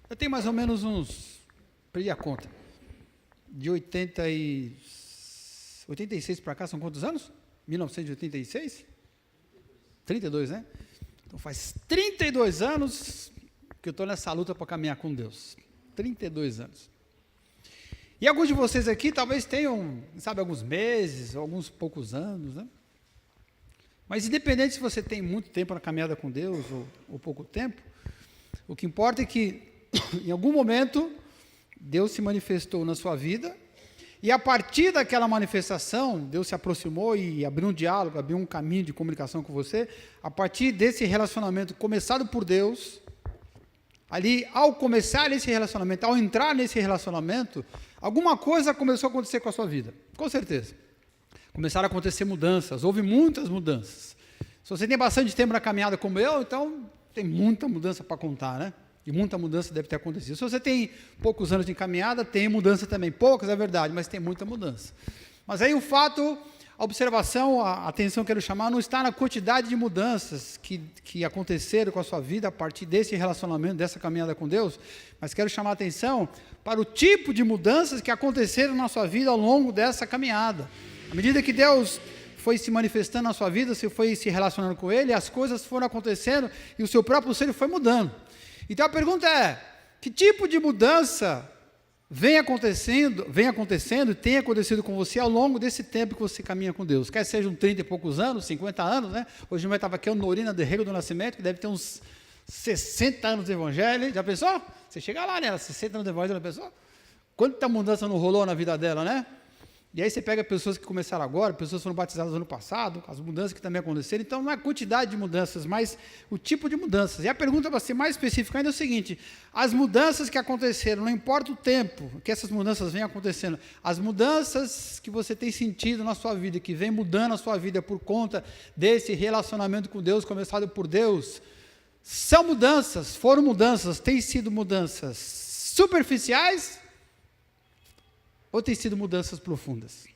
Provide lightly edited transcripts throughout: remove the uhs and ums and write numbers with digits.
Eu tenho mais ou menos perdi a conta, de 86 para cá, são quantos anos? 1986? 32, né? Então faz 32 anos que eu estou nessa luta para caminhar com Deus. 32 anos. E alguns de vocês aqui talvez tenham, sabe, alguns meses, alguns poucos anos, né? Mas independente se você tem muito tempo na caminhada com Deus ou pouco tempo, o que importa é que em algum momento Deus se manifestou na sua vida e a partir daquela manifestação, Deus se aproximou e abriu um diálogo, abriu um caminho de comunicação com você. A partir desse relacionamento começado por Deus, ali, ao começar esse relacionamento, ao entrar nesse relacionamento, alguma coisa começou a acontecer com a sua vida, com certeza. Começaram a acontecer mudanças, houve muitas mudanças. Se você tem bastante tempo na caminhada como eu, então tem muita mudança para contar, né? E muita mudança deve ter acontecido. Se você tem poucos anos de caminhada, tem mudança também. Poucas, é verdade, mas tem muita mudança. Mas aí o fato, a observação, a atenção que eu quero chamar, não está na quantidade de mudanças que aconteceram com a sua vida a partir desse relacionamento, dessa caminhada com Deus, mas quero chamar a atenção para o tipo de mudanças que aconteceram na sua vida ao longo dessa caminhada. À medida que Deus foi se manifestando na sua vida, você foi se relacionando com Ele, as coisas foram acontecendo e o seu próprio ser foi mudando. Então a pergunta é, que tipo de mudança vem acontecendo e tem acontecido com você ao longo desse tempo que você caminha com Deus? Quer sejam 30 e poucos anos, 50 anos, né? Hoje eu estava aqui, o Norina de Rego do Nascimento, que deve ter uns 60 anos de evangelho, já pensou? Você chega lá, né? 60 anos de evangelho, já pensou? Quanta mudança não rolou na vida dela, né? E aí você pega pessoas que começaram agora, pessoas que foram batizadas no ano passado, as mudanças que também aconteceram, então não é a quantidade de mudanças, mas o tipo de mudanças. E a pergunta para ser mais específica ainda é o seguinte, as mudanças que aconteceram, não importa o tempo que essas mudanças vêm acontecendo, as mudanças que você tem sentido na sua vida, que vem mudando a sua vida por conta desse relacionamento com Deus, começado por Deus, são mudanças, foram mudanças, têm sido mudanças superficiais, ou tem sido mudanças profundas?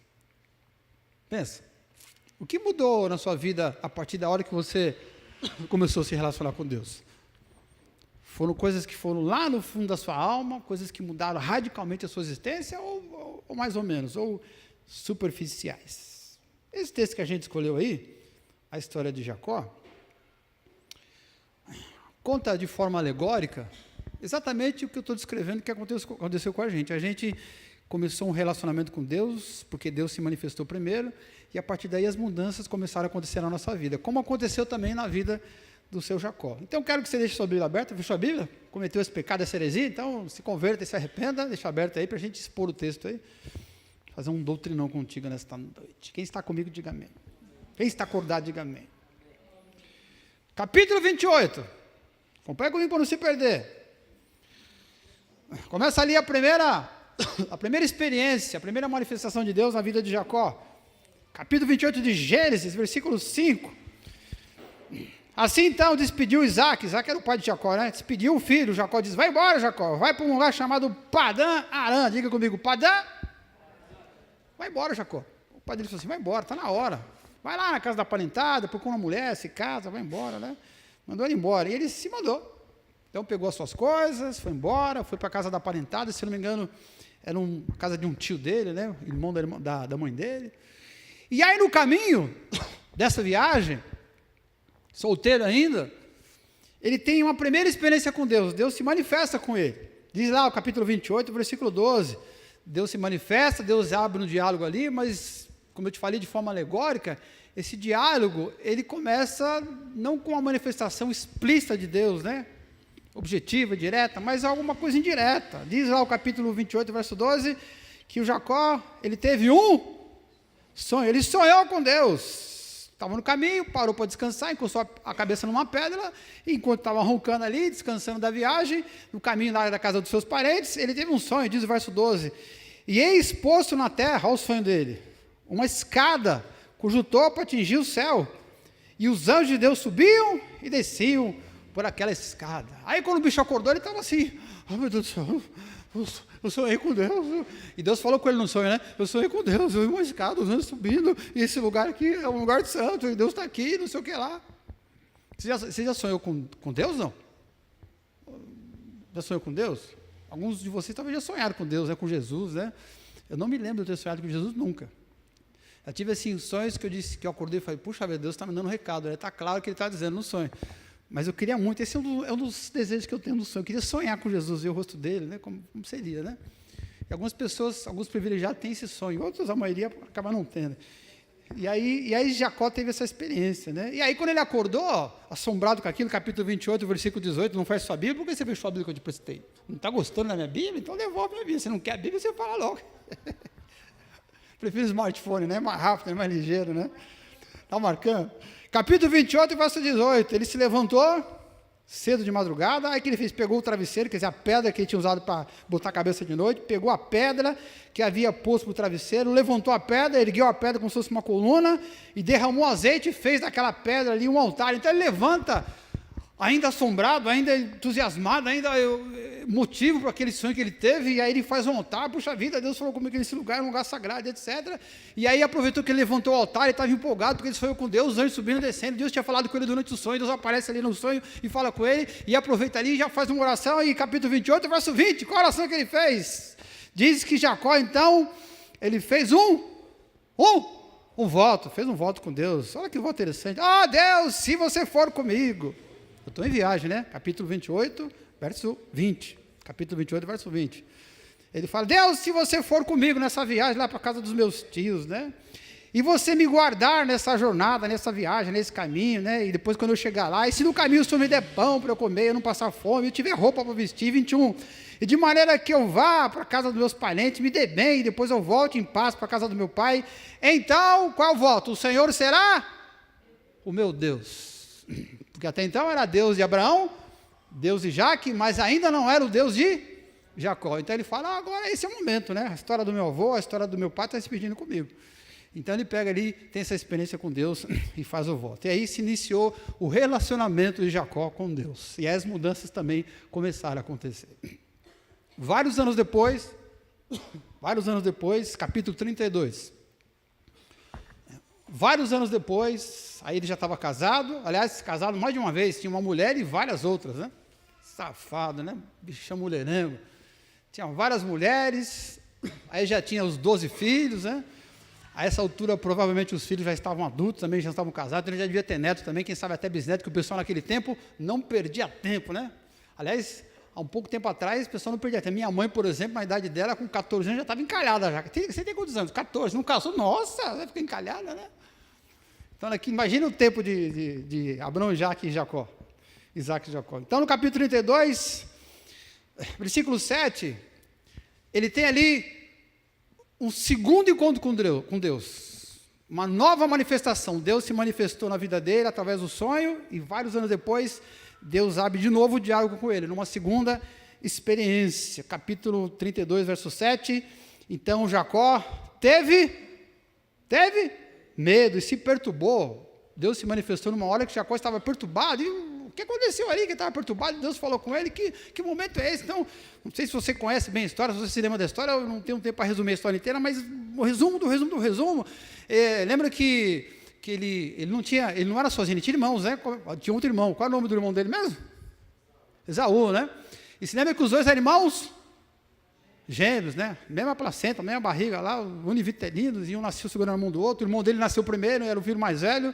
Pensa, o que mudou na sua vida a partir da hora que você começou a se relacionar com Deus? Foram coisas que foram lá no fundo da sua alma, coisas que mudaram radicalmente a sua existência, ou mais ou menos, ou superficiais? Esse texto que a gente escolheu aí, a história de Jacó, conta de forma alegórica exatamente o que eu estou descrevendo que aconteceu com a gente. A gente começou um relacionamento com Deus, porque Deus se manifestou primeiro, e a partir daí as mudanças começaram a acontecer na nossa vida, como aconteceu também na vida do seu Jacó. Então, eu quero que você deixe sua Bíblia aberta, fechou a Bíblia? Cometeu esse pecado, essa heresia? Então, se converta e se arrependa, deixa aberta aí, para a gente expor o texto aí, fazer um doutrinão contigo nesta noite. Quem está comigo, diga amém. Quem está acordado, diga amém. Capítulo 28, acompanha comigo para não se perder. Começa ali a primeira experiência, a primeira manifestação de Deus na vida de Jacó. Capítulo 28 de Gênesis, versículo 5. Assim então despediu Isaac era o pai de Jacó, né? Despediu o filho, Jacó diz, vai embora Jacó, vai para um lugar chamado Padã Arã, diga comigo, Padã? Vai embora Jacó. O pai dele falou assim, vai embora, está na hora. Vai lá na casa da parentada, procura uma mulher, se casa, vai embora, né? Mandou ele embora, e ele se mandou. Então pegou as suas coisas, foi embora, foi para a casa da parentada, se não me engano, era a casa de um tio dele, né? Irmão da mãe dele. E aí no caminho dessa viagem, solteiro ainda, ele tem uma primeira experiência com Deus. Deus se manifesta com ele. Diz lá o capítulo 28, versículo 12. Deus se manifesta, Deus abre um diálogo ali, mas, como eu te falei de forma alegórica, esse diálogo, ele começa não com uma manifestação explícita de Deus, né? Objetiva, direta, mas alguma coisa indireta. Diz lá o capítulo 28, verso 12, que o Jacó, ele teve um sonho, ele sonhou com Deus, estava no caminho, parou para descansar, encostou a cabeça numa pedra, e enquanto estava roncando ali, descansando da viagem, no caminho lá da casa dos seus parentes, ele teve um sonho, diz o verso 12, e eis posto na terra, olha o sonho dele, uma escada, cujo topo atingia o céu, e os anjos de Deus subiam e desciam por aquela escada. Aí quando o bicho acordou, ele estava assim, oh meu Deus do céu, eu sonhei com Deus, e Deus falou com ele no sonho, né? Eu sonhei com Deus, eu vi uma escada, os anjos subindo, e esse lugar aqui é um lugar de santo, e Deus está aqui, não sei o que lá. Você já sonhou com Deus, não? Já sonhou com Deus? Alguns de vocês talvez já sonharam com Deus, né? Com Jesus, né? Eu não me lembro de ter sonhado com Jesus nunca. Eu tive assim sonhos que eu disse, que eu acordei e falei, puxa vida, Deus está me dando um recado, está claro que Ele está dizendo no sonho. Mas eu queria muito, esse é um dos desejos que eu tenho no sonho, eu queria sonhar com Jesus, ver o rosto dele, né? Como seria, né? E algumas pessoas, alguns privilegiados têm esse sonho, outros, a maioria, acaba não tendo. E aí Jacó teve essa experiência, né? E aí quando ele acordou, assombrado com aquilo, capítulo 28, versículo 18, não faz sua Bíblia, por que você fez sua Bíblia que eu te prestei? Não está gostando da minha Bíblia? Então devolve a minha Bíblia. Se não quer a Bíblia, você fala logo. Prefiro smartphone, né? Mais rápido, mais ligeiro, né? Está marcando? Capítulo 28, verso 18. Ele se levantou cedo de madrugada. Aí o que ele fez? Pegou o travesseiro, quer dizer, a pedra que ele tinha usado para botar a cabeça de noite, pegou a pedra que havia posto para o travesseiro, levantou a pedra, ergueu a pedra como se fosse uma coluna e derramou azeite e fez daquela pedra ali um altar. Então ele levanta, ainda assombrado, ainda entusiasmado, ainda motivo para aquele sonho que ele teve, e aí ele faz um altar. Puxa vida, Deus falou comigo que esse lugar é um lugar sagrado, etc. E aí aproveitou que ele levantou o altar, ele estava empolgado, porque ele sonhou com Deus, os anjos subindo e descendo, Deus tinha falado com ele durante o sonho, Deus aparece ali no sonho e fala com ele, e aproveita ali e já faz uma oração, e capítulo 28, verso 20, qual a oração que ele fez? Diz que Jacó, então, ele fez um voto, fez um voto com Deus. Olha que voto interessante. Deus, se você for comigo. Eu estou em viagem, né? Capítulo 28, verso 20. Capítulo 28, verso 20. Ele fala, Deus, se você for comigo nessa viagem lá para a casa dos meus tios, né? E você me guardar nessa jornada, nessa viagem, nesse caminho, né? E depois quando eu chegar lá, e se no caminho o Senhor me der pão para eu comer, eu não passar fome, eu tiver roupa para vestir, 21. E de maneira que eu vá para a casa dos meus parentes, me dê bem, e depois eu volte em paz para a casa do meu pai. Então, qual voto? O Senhor será o meu Deus. Porque até então era Deus de Abraão, Deus de Jaque, mas ainda não era o Deus de Jacó. Então ele fala, agora esse é o momento, né? A história do meu avô, a história do meu pai está se pedindo comigo. Então ele pega ali, tem essa experiência com Deus e faz o voto. E aí se iniciou o relacionamento de Jacó com Deus. E aí as mudanças também começaram a acontecer. Vários anos depois, capítulo 32. Vários anos depois, aí ele já estava casado, aliás, casado mais de uma vez, tinha uma mulher e várias outras, né? Safado, né? Bichão mulherengo. Tinha várias mulheres, aí já tinha os 12 filhos, né? A essa altura, provavelmente, os filhos já estavam adultos, também já estavam casados, então ele já devia ter neto também, quem sabe até bisneto, que o pessoal naquele tempo não perdia tempo, né? Aliás, há um pouco tempo atrás, o pessoal não perdia tempo. Minha mãe, por exemplo, na idade dela, com 14 anos, já estava encalhada já. Você tem quantos anos? 14, não casou? Nossa, vai ficar encalhada, né? Então, aqui, imagina o tempo de Abraão, Isaac e Jacó. Então, no capítulo 32, versículo 7, ele tem ali um segundo encontro com Deus. Uma nova manifestação. Deus se manifestou na vida dele através do sonho, e vários anos depois, Deus abre de novo o diálogo com ele, numa segunda experiência. Capítulo 32, verso 7. Então, Jacó teve medo e se perturbou. Deus se manifestou numa hora que Jacó estava perturbado. E o que aconteceu ali que estava perturbado? Deus falou com ele, que momento é esse? Então, não sei se você conhece bem a história, se você se lembra da história, eu não tenho tempo para resumir a história inteira, mas o resumo do resumo, lembra que ele não era sozinho, ele tinha irmãos, né? Tinha outro irmão. Qual é o nome do irmão dele mesmo? Esaú, né? E se lembra que os dois eram irmãos gêmeos, né? Mesma placenta, mesma barriga lá, univitelinos, e um nasceu segurando a mão do outro. O irmão dele nasceu primeiro, era o filho mais velho,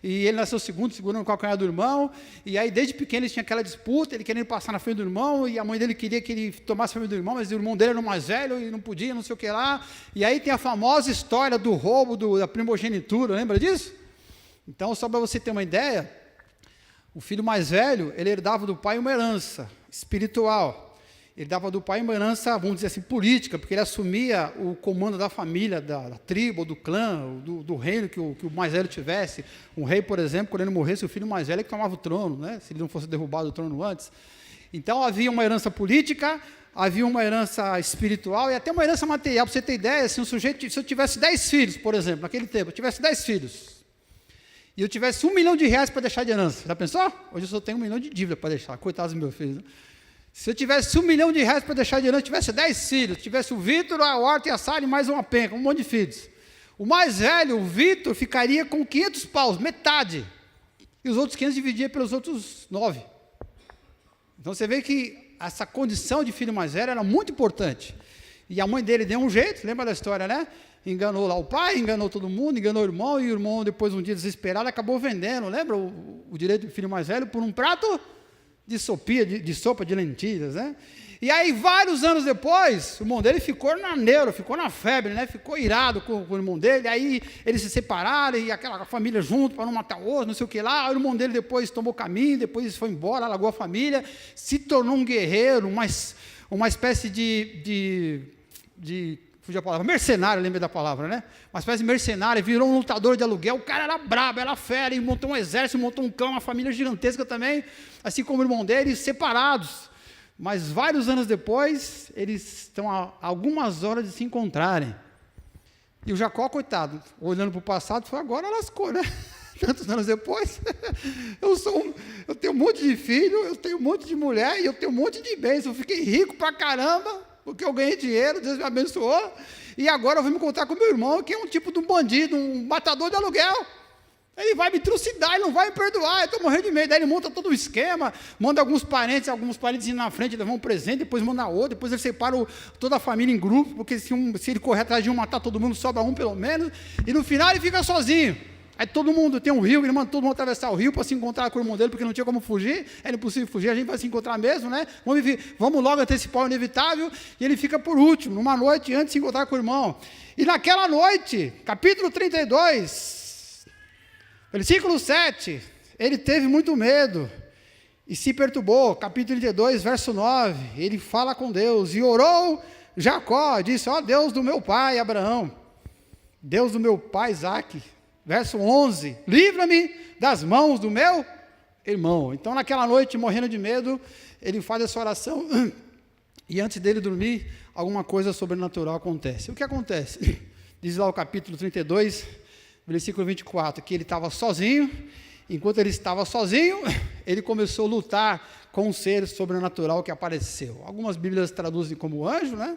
e ele nasceu segundo, segurando o calcanhar do irmão. E aí, desde pequeno, eles tinham aquela disputa, ele querendo passar na frente do irmão, e a mãe dele queria que ele tomasse a frente do irmão, mas o irmão dele era o mais velho e não podia, não sei o que lá. E aí tem a famosa história do roubo da primogenitura, lembra disso? Então, só para você ter uma ideia, o filho mais velho, ele herdava do pai uma herança espiritual. Ele dava do pai uma herança, vamos dizer assim, política, porque ele assumia o comando da família, da tribo, do clã, do reino que o mais velho tivesse. Um rei, por exemplo, quando ele morresse, o filho mais velho é que tomava o trono, né? Se ele não fosse derrubado do trono antes. Então, havia uma herança política, havia uma herança espiritual e até uma herança material. Para você ter ideia, se eu tivesse 10 filhos, por exemplo, naquele tempo, eu tivesse 10 filhos, e eu tivesse R$1 milhão para deixar de herança, já pensou? Hoje eu só tenho R$1 milhão de dívida para deixar, coitados dos meus filhos, né? Se eu tivesse R$1 milhão para deixar de herança, tivesse 10 filhos, tivesse o Vitor, a Horta e a Sara e mais uma penca, um monte de filhos. O mais velho, o Vitor, ficaria com 500 paus, metade. E os outros 500 dividia pelos outros 9. Então você vê que essa condição de filho mais velho era muito importante. E a mãe dele deu um jeito, lembra da história, né? Enganou lá o pai, enganou todo mundo, enganou o irmão, e o irmão, depois, um dia desesperado, acabou vendendo, lembra? O direito do filho mais velho por um prato de sopa de lentilhas, né? E aí, vários anos depois, o irmão dele ficou na neura, ficou na febre, né? Ficou irado com o irmão dele, aí eles se separaram, e aquela família junto, para não matar o outro, não sei o que lá, o irmão dele depois tomou caminho, depois foi embora, largou a família, se tornou um guerreiro, uma espécie fugiu a palavra, mercenário, lembrei da palavra, né? Uma espécie de mercenário, virou um lutador de aluguel, o cara era brabo, era fera, e montou um exército, montou um clã, uma família gigantesca também, assim como o irmão dele, separados. Mas vários anos depois, eles estão a algumas horas de se encontrarem. E o Jacó, coitado, olhando para o passado, foi agora lascou, né? Tantos anos depois, eu tenho um monte de filho, eu tenho um monte de mulher, e eu tenho um monte de bens, eu fiquei rico pra caramba, porque eu ganhei dinheiro, Deus me abençoou, e agora eu vou me encontrar com meu irmão, que é um tipo de um bandido, um matador de aluguel. Ele vai me trucidar, ele não vai me perdoar, eu estou morrendo de medo. Daí ele monta todo o esquema, manda alguns parentes ir na frente, levar um presente, depois manda outro, depois ele separa toda a família em grupo, porque se ele correr atrás de um, matar todo mundo, sobra um pelo menos, e no final ele fica sozinho. Aí todo mundo tem um rio, ele manda todo mundo atravessar o rio para se encontrar com o irmão dele, porque não tinha como fugir, era impossível fugir, a gente vai se encontrar mesmo, né? Vamos logo antecipar o inevitável, e ele fica por último, numa noite antes de se encontrar com o irmão. E naquela noite, capítulo 32, versículo 7, ele teve muito medo e se perturbou. Capítulo 32, verso 9, ele fala com Deus, e orou Jacó, disse, ó Deus do meu pai Abraão, Deus do meu pai Isaque. Verso 11, livra-me das mãos do meu irmão. Então, naquela noite, morrendo de medo, ele faz essa oração, e antes dele dormir, alguma coisa sobrenatural acontece. O que acontece? Diz lá o capítulo 32, versículo 24, que ele estava sozinho. Enquanto ele estava sozinho, ele começou a lutar com um ser sobrenatural que apareceu. Algumas Bíblias traduzem como anjo, né?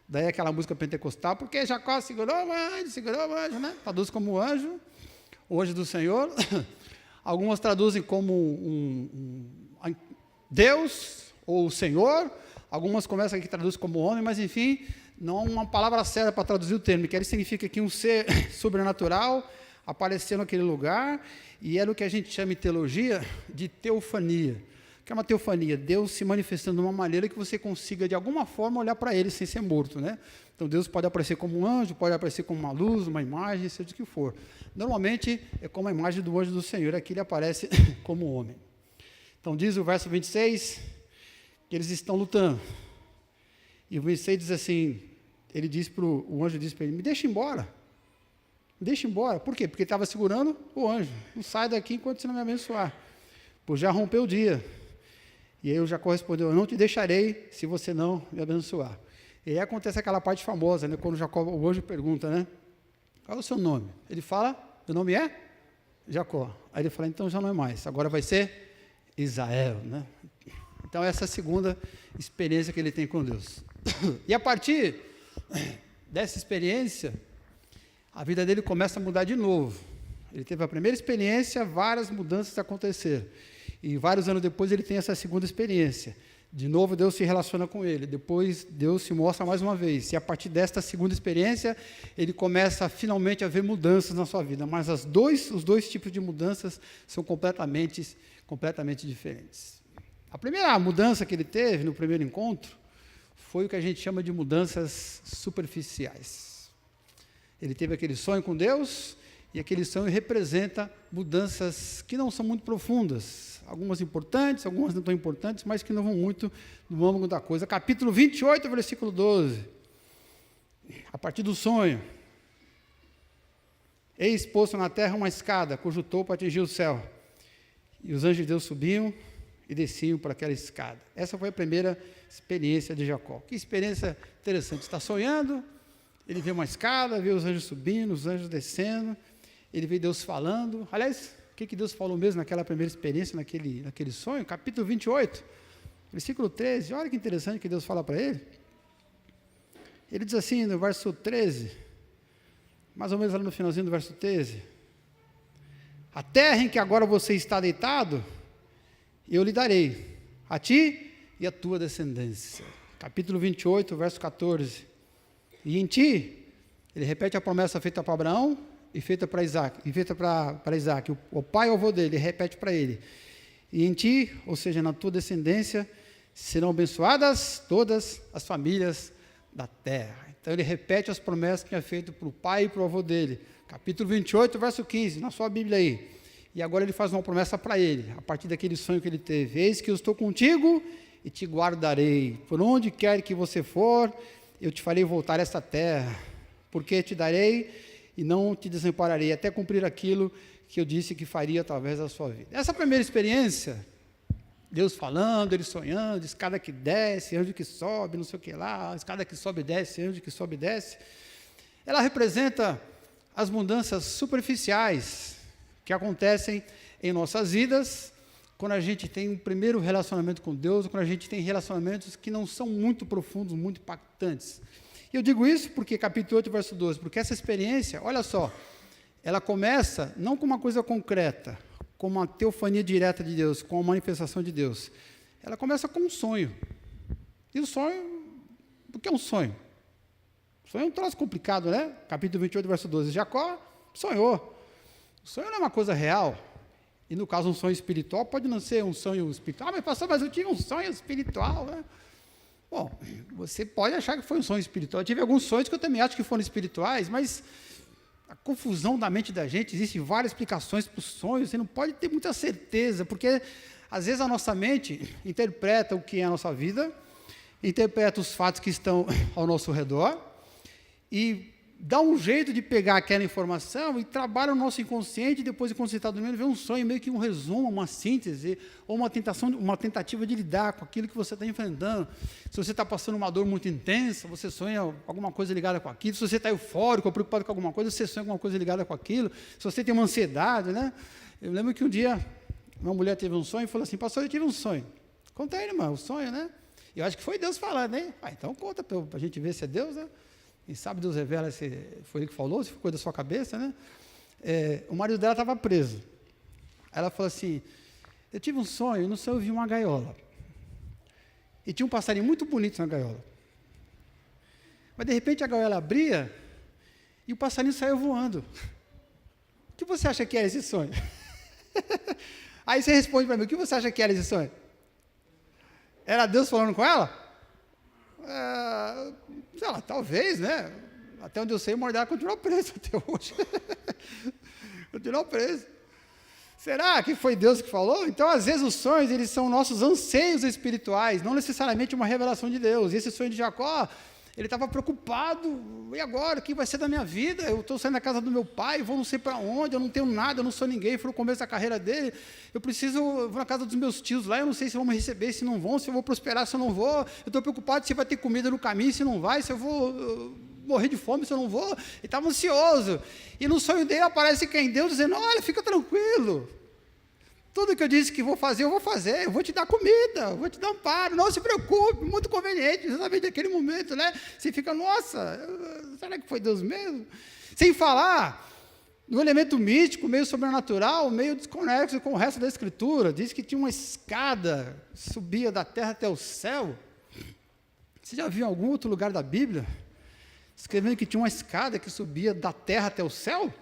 Daí aquela música pentecostal, porque Jacó segurou o anjo, né? Traduz como anjo, o anjo do Senhor. Algumas traduzem como Deus ou o Senhor. Algumas começam aqui traduzem como homem, mas enfim, não há uma palavra certa para traduzir o termo, que ele significa que um ser sobrenatural apareceu naquele lugar, e era o que a gente chama em teologia de teofania. O que é uma teofania? Deus se manifestando de uma maneira que você consiga, de alguma forma, olhar para ele sem ser morto, né? Então, Deus pode aparecer como um anjo, pode aparecer como uma luz, uma imagem, seja o que for. Normalmente, é como a imagem do anjo do Senhor, aqui ele aparece como homem. Então, diz o verso 26, que eles estão lutando. E o 26 diz assim, o anjo disse para ele, me deixa embora. Me deixa embora. Por quê? Porque ele estava segurando o anjo. Não sai daqui enquanto você não me abençoar. Pois já rompeu o dia. E aí o Jacó respondeu, eu não te deixarei se você não me abençoar. E aí acontece aquela parte famosa, né? Quando o anjo pergunta, né? Qual é o seu nome? Ele fala, meu nome é Jacó. Aí ele fala, então já não é mais, agora vai ser Israel, né? Então essa é a segunda experiência que ele tem com Deus. E a partir dessa experiência, a vida dele começa a mudar de novo. Ele teve a primeira experiência, várias mudanças aconteceram. E vários anos depois ele tem essa segunda experiência. De novo Deus se relaciona com ele. Depois Deus se mostra mais uma vez. E a partir desta segunda experiência, ele começa finalmente a ver mudanças na sua vida. Mas os dois tipos de mudanças são completamente diferentes. A primeira mudança que ele teve no primeiro encontro foi o que a gente chama de mudanças superficiais. Ele teve aquele sonho com Deus, e aquele sonho representa mudanças que não são muito profundas, algumas importantes, algumas não tão importantes, mas que não vão muito no âmago da coisa. Capítulo 28, versículo 12, a partir do sonho, eis posto na terra uma escada, cujo topo atingia o céu, e os anjos de Deus subiam e desciam por aquela escada. Essa foi a primeira experiência de Jacó. Que experiência interessante, está sonhando, ele vê uma escada, vê os anjos subindo, os anjos descendo, ele vê Deus falando. Aliás, o que Deus falou mesmo naquela primeira experiência, naquele sonho? Capítulo 28, versículo 13, olha que interessante que Deus fala para ele. Ele diz assim, no verso 13, mais ou menos ali no finalzinho do verso 13, a terra em que agora você está deitado, eu lhe darei, a ti e a tua descendência. Capítulo 28, verso 14. E em ti, ele repete a promessa feita para Abraão e feita para Isaac, o pai e o avô dele, repete para ele. E em ti, ou seja, na tua descendência, serão abençoadas todas as famílias da terra. Então ele repete as promessas que tinha feito para o pai e para o avô dele. Capítulo 28, verso 15, na sua Bíblia aí. E agora ele faz uma promessa para ele, a partir daquele sonho que ele teve. Eis que eu estou contigo e te guardarei. Por onde quer que você for, eu te farei voltar a esta terra, porque te darei e não te desampararei, até cumprir aquilo que eu disse que faria através da sua vida. Essa primeira experiência, Deus falando, ele sonhando, escada que desce, anjo que sobe, não sei o que lá, escada que sobe e desce, anjo que sobe e desce, ela representa as mudanças superficiais que acontecem em nossas vidas, quando a gente tem um primeiro relacionamento com Deus, quando a gente tem relacionamentos que não são muito profundos, muito impactantes. E eu digo isso porque, capítulo 8, verso 12, porque essa experiência, olha só, ela começa não com uma coisa concreta, com uma teofania direta de Deus, com a manifestação de Deus. Ela começa com um sonho. E o sonho, o que é um sonho? O sonho é um troço complicado, né? Capítulo 28, verso 12. Jacó sonhou. O sonho não é uma coisa real. E no caso, um sonho espiritual pode não ser um sonho espiritual. Ah, mas pastor, mas eu tive um sonho espiritual, né? Bom, você pode achar que foi um sonho espiritual. Eu tive alguns sonhos que eu também acho que foram espirituais, mas a confusão da mente da gente, existem várias explicações para os sonhos, você não pode ter muita certeza, porque às vezes a nossa mente interpreta o que é a nossa vida, interpreta os fatos que estão ao nosso redor e dá um jeito de pegar aquela informação e trabalha o nosso inconsciente, e depois de quando você está dormindo, vê um sonho, meio que um resumo, uma síntese, ou uma tentativa de lidar com aquilo que você está enfrentando. Se você está passando uma dor muito intensa, você sonha alguma coisa ligada com aquilo. Se você está eufórico ou preocupado com alguma coisa, você sonha alguma coisa ligada com aquilo. Se você tem uma ansiedade, né? Eu lembro que um dia, uma mulher teve um sonho e falou assim, pastor, eu tive um sonho. Conta aí, irmão, o sonho, né? E eu acho que foi Deus falando, hein? Então conta para a gente ver se é Deus, né? Quem sabe Deus revela se foi ele que falou, se foi coisa da sua cabeça, né? O marido dela estava preso. Ela falou assim, eu tive um sonho, e no sonho eu vi uma gaiola. E tinha um passarinho muito bonito na gaiola. Mas de repente a gaiola abria e o passarinho saiu voando. O que você acha que era esse sonho? Aí você responde para mim, o que você acha que era esse sonho? Era Deus falando com ela? Sei lá, talvez, né? Até onde eu sei, o Mordecai continuou preso até hoje. Continuou preso. Será que foi Deus que falou? Então, às vezes, os sonhos, eles são nossos anseios espirituais, não necessariamente uma revelação de Deus. E esse sonho de Jacó, ele estava preocupado, e agora, o que vai ser da minha vida? Eu estou saindo da casa do meu pai, vou não sei para onde, eu não tenho nada, eu não sou ninguém, foi no começo da carreira dele, eu vou na casa dos meus tios lá, eu não sei se vão me receber, se não vão, se eu vou prosperar, se eu não vou, eu estou preocupado se vai ter comida no caminho, se não vai, se eu vou morrer de fome, se eu não vou, ele estava ansioso, e no sonho dele aparece quem? Deus dizendo, olha, fica tranquilo, tudo que eu disse que vou fazer, eu vou te dar comida, eu vou te dar amparo, não se preocupe, muito conveniente, exatamente naquele momento, né? Você fica, nossa, será que foi Deus mesmo? Sem falar no elemento místico, meio sobrenatural, meio desconexo com o resto da Escritura, diz que tinha uma escada que subia da terra até o céu. Você já viu em algum outro lugar da Bíblia, escrevendo que tinha uma escada que subia da terra até o céu?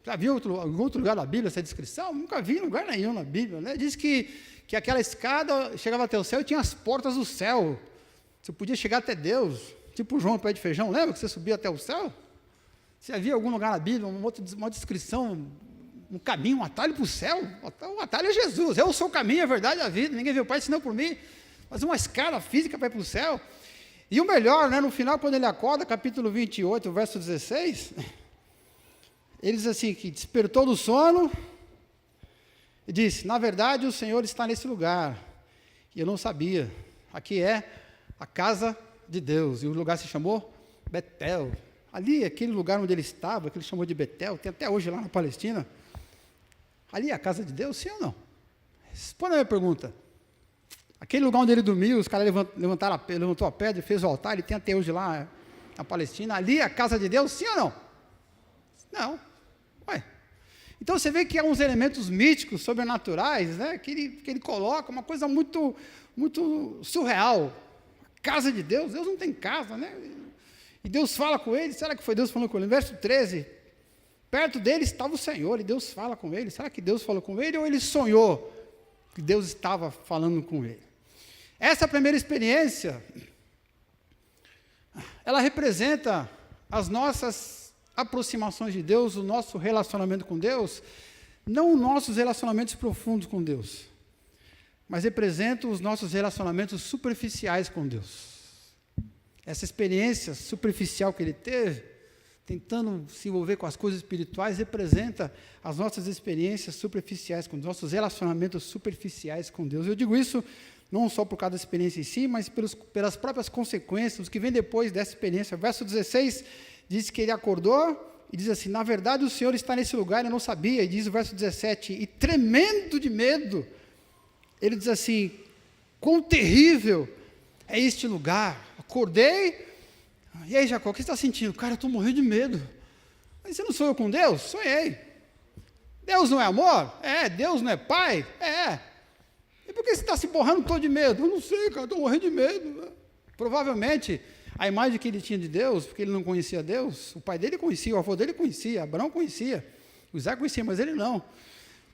Já viu algum outro lugar da Bíblia essa descrição? Nunca vi em lugar nenhum na Bíblia, né? Diz que aquela escada chegava até o céu e tinha as portas do céu. Você podia chegar até Deus, tipo João pé de feijão, lembra que você subia até o céu? Você já viu em algum lugar na Bíblia uma descrição, um caminho, um atalho para o céu? O atalho é Jesus, eu sou o caminho, a verdade e a vida, ninguém vê o Pai senão por mim. Mas uma escada física para ir para o céu. E o melhor, né, no final, quando ele acorda, capítulo 28, verso 16... Ele diz assim, que despertou do sono e disse, na verdade o Senhor está nesse lugar, e eu não sabia, aqui é a casa de Deus, e o lugar se chamou Betel, ali aquele lugar onde ele estava, que ele chamou de Betel, tem até hoje lá na Palestina, ali é a casa de Deus, sim ou não? Responda a minha pergunta, aquele lugar onde ele dormiu, os caras levantou a pedra e fez o altar, ele tem até hoje lá na Palestina, ali é a casa de Deus, sim ou não? Não. Ué, Então você vê que há uns elementos místicos, sobrenaturais, né, que ele coloca, uma coisa muito, muito surreal. Casa de Deus não tem casa, né? E Deus fala com ele, será que foi Deus falando com ele? No verso 13, perto dele estava o Senhor, e Deus fala com ele. Será que Deus falou com ele ou ele sonhou que Deus estava falando com ele? Essa primeira experiência, ela representa as nossas aproximações de Deus, o nosso relacionamento com Deus, não os nossos relacionamentos profundos com Deus, mas representa os nossos relacionamentos superficiais com Deus. Essa experiência superficial que ele teve, tentando se envolver com as coisas espirituais, representa as nossas experiências superficiais com Deus, nossos relacionamentos superficiais com Deus. Eu digo isso não só por causa da experiência em si, mas pelas próprias consequências, o que vem depois dessa experiência. O verso 16 diz que ele acordou e diz assim, na verdade o Senhor está nesse lugar, eu não sabia. E diz o verso 17, e tremendo de medo, ele diz assim, quão terrível é este lugar. Acordei, e aí Jacó, o que você está sentindo? Cara, eu estou morrendo de medo. Mas você não sonhou com Deus? Sonhei. Deus não é amor? É. Deus não é pai? É. E por que você está se borrando todo de medo? Eu não sei, cara, estou morrendo de medo. Provavelmente, a imagem que ele tinha de Deus, porque ele não conhecia Deus, o pai dele conhecia, o avô dele conhecia, Abraão conhecia, o Isaac conhecia, mas ele não.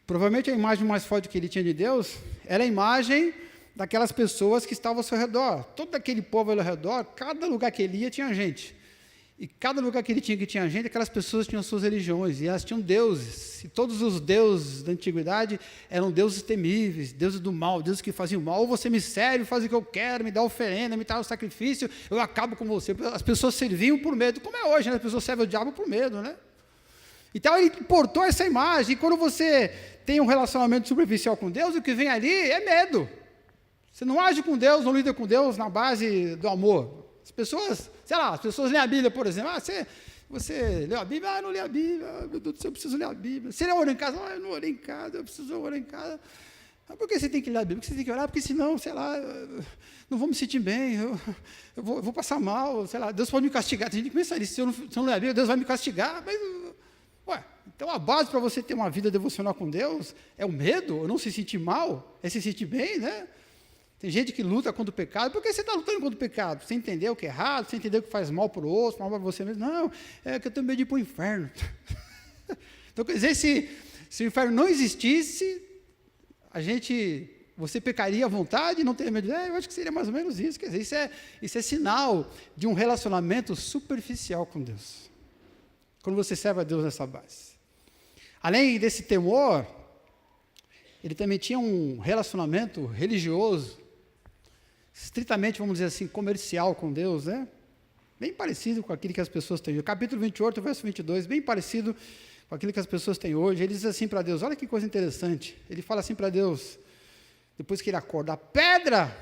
Provavelmente a imagem mais forte que ele tinha de Deus era a imagem daquelas pessoas que estavam ao seu redor. Todo aquele povo ao redor, cada lugar que ele ia tinha gente. E cada lugar que ele tinha que tinha gente, aquelas pessoas tinham suas religiões, e elas tinham deuses. E todos os deuses da antiguidade eram deuses temíveis, deuses do mal, deuses que faziam mal. Ou você me serve, faz o que eu quero, me dá oferenda, me dá o sacrifício, eu acabo com você. As pessoas serviam por medo, como é hoje, né? As pessoas servem o diabo por medo, né? Então ele importou essa imagem, e quando você tem um relacionamento superficial com Deus, o que vem ali é medo. Você não age com Deus, não lida com Deus na base do amor. As pessoas, sei lá, as pessoas leem a Bíblia, por exemplo. Você leu a Bíblia? Eu não li a Bíblia. Meu Deus do céu, eu preciso ler a Bíblia. Você orou em casa? Eu não orei em casa, eu preciso orar em casa. Por que você tem que ler a Bíblia? Porque você tem que orar? Porque senão, sei lá, não vou me sentir bem, eu vou passar mal, sei lá, Deus pode me castigar. Tem gente que pensa nisso, se eu não ler a Bíblia, Deus vai me castigar. Mas, então a base para você ter uma vida devocional com Deus é o medo, não se sentir mal, é se sentir bem, né? Tem gente que luta contra o pecado. Por que você está lutando contra o pecado? Você entendeu o que é errado, você entendeu que faz mal para o outro, mal para você mesmo. Não, é que eu tenho medo de ir para o inferno. Então, quer dizer, se o inferno não existisse, você pecaria à vontade e não teria medo. Eu acho que seria mais ou menos isso. Quer dizer, isso é sinal de um relacionamento superficial com Deus. Quando você serve a Deus nessa base. Além desse temor, ele também tinha um relacionamento religioso, estritamente, vamos dizer assim, comercial com Deus, né? Bem parecido com aquilo que as pessoas têm hoje. Capítulo 28, verso 22, bem parecido com aquilo que as pessoas têm hoje. Ele diz assim para Deus, olha que coisa interessante. Ele fala assim para Deus, depois que ele acorda, a pedra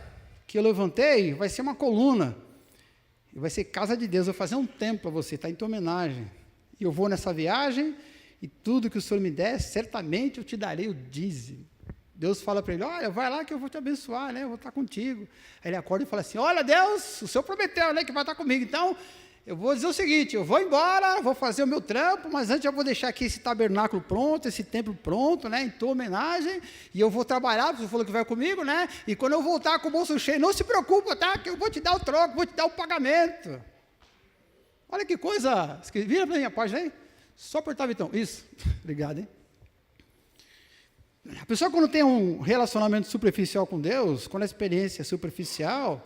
que eu levantei vai ser uma coluna, e vai ser casa de Deus, eu vou fazer um templo para você, está em tua homenagem. E eu vou nessa viagem, e tudo que o Senhor me der, certamente eu te darei o dízimo. Deus fala para ele, olha, vai lá que eu vou te abençoar, né? Eu vou estar contigo. Aí ele acorda e fala assim, olha Deus, o Senhor prometeu, né, que vai estar comigo, então eu vou dizer o seguinte, eu vou embora, vou fazer o meu trampo, mas antes eu vou deixar aqui esse tabernáculo pronto, esse templo pronto, né, em tua homenagem, e eu vou trabalhar, porque você falou que vai comigo, né, e quando eu voltar com o bolso cheio, não se preocupa, tá, que eu vou te dar o troco, vou te dar o pagamento. Olha que coisa, vira para a minha página aí, só apertar, Vitão, isso, obrigado, hein. A pessoa quando tem um relacionamento superficial com Deus, quando a experiência é superficial,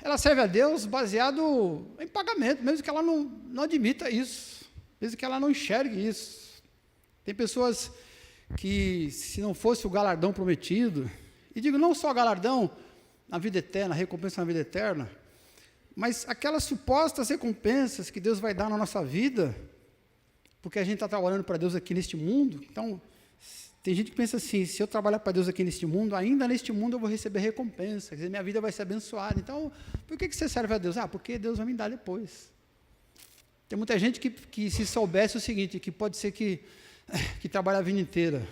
ela serve a Deus baseado em pagamento, mesmo que ela não admita isso, mesmo que ela não enxergue isso. Tem pessoas que, se não fosse o galardão prometido, e digo não só galardão na vida eterna, recompensa na vida eterna, mas aquelas supostas recompensas que Deus vai dar na nossa vida, porque a gente está trabalhando para Deus aqui neste mundo, então tem gente que pensa assim, se eu trabalhar para Deus aqui neste mundo, ainda neste mundo eu vou receber recompensa, quer dizer, minha vida vai ser abençoada. Então, por que você serve a Deus? Porque Deus vai me dar depois. Tem muita gente que se soubesse o seguinte, que pode ser que trabalha a vida inteira,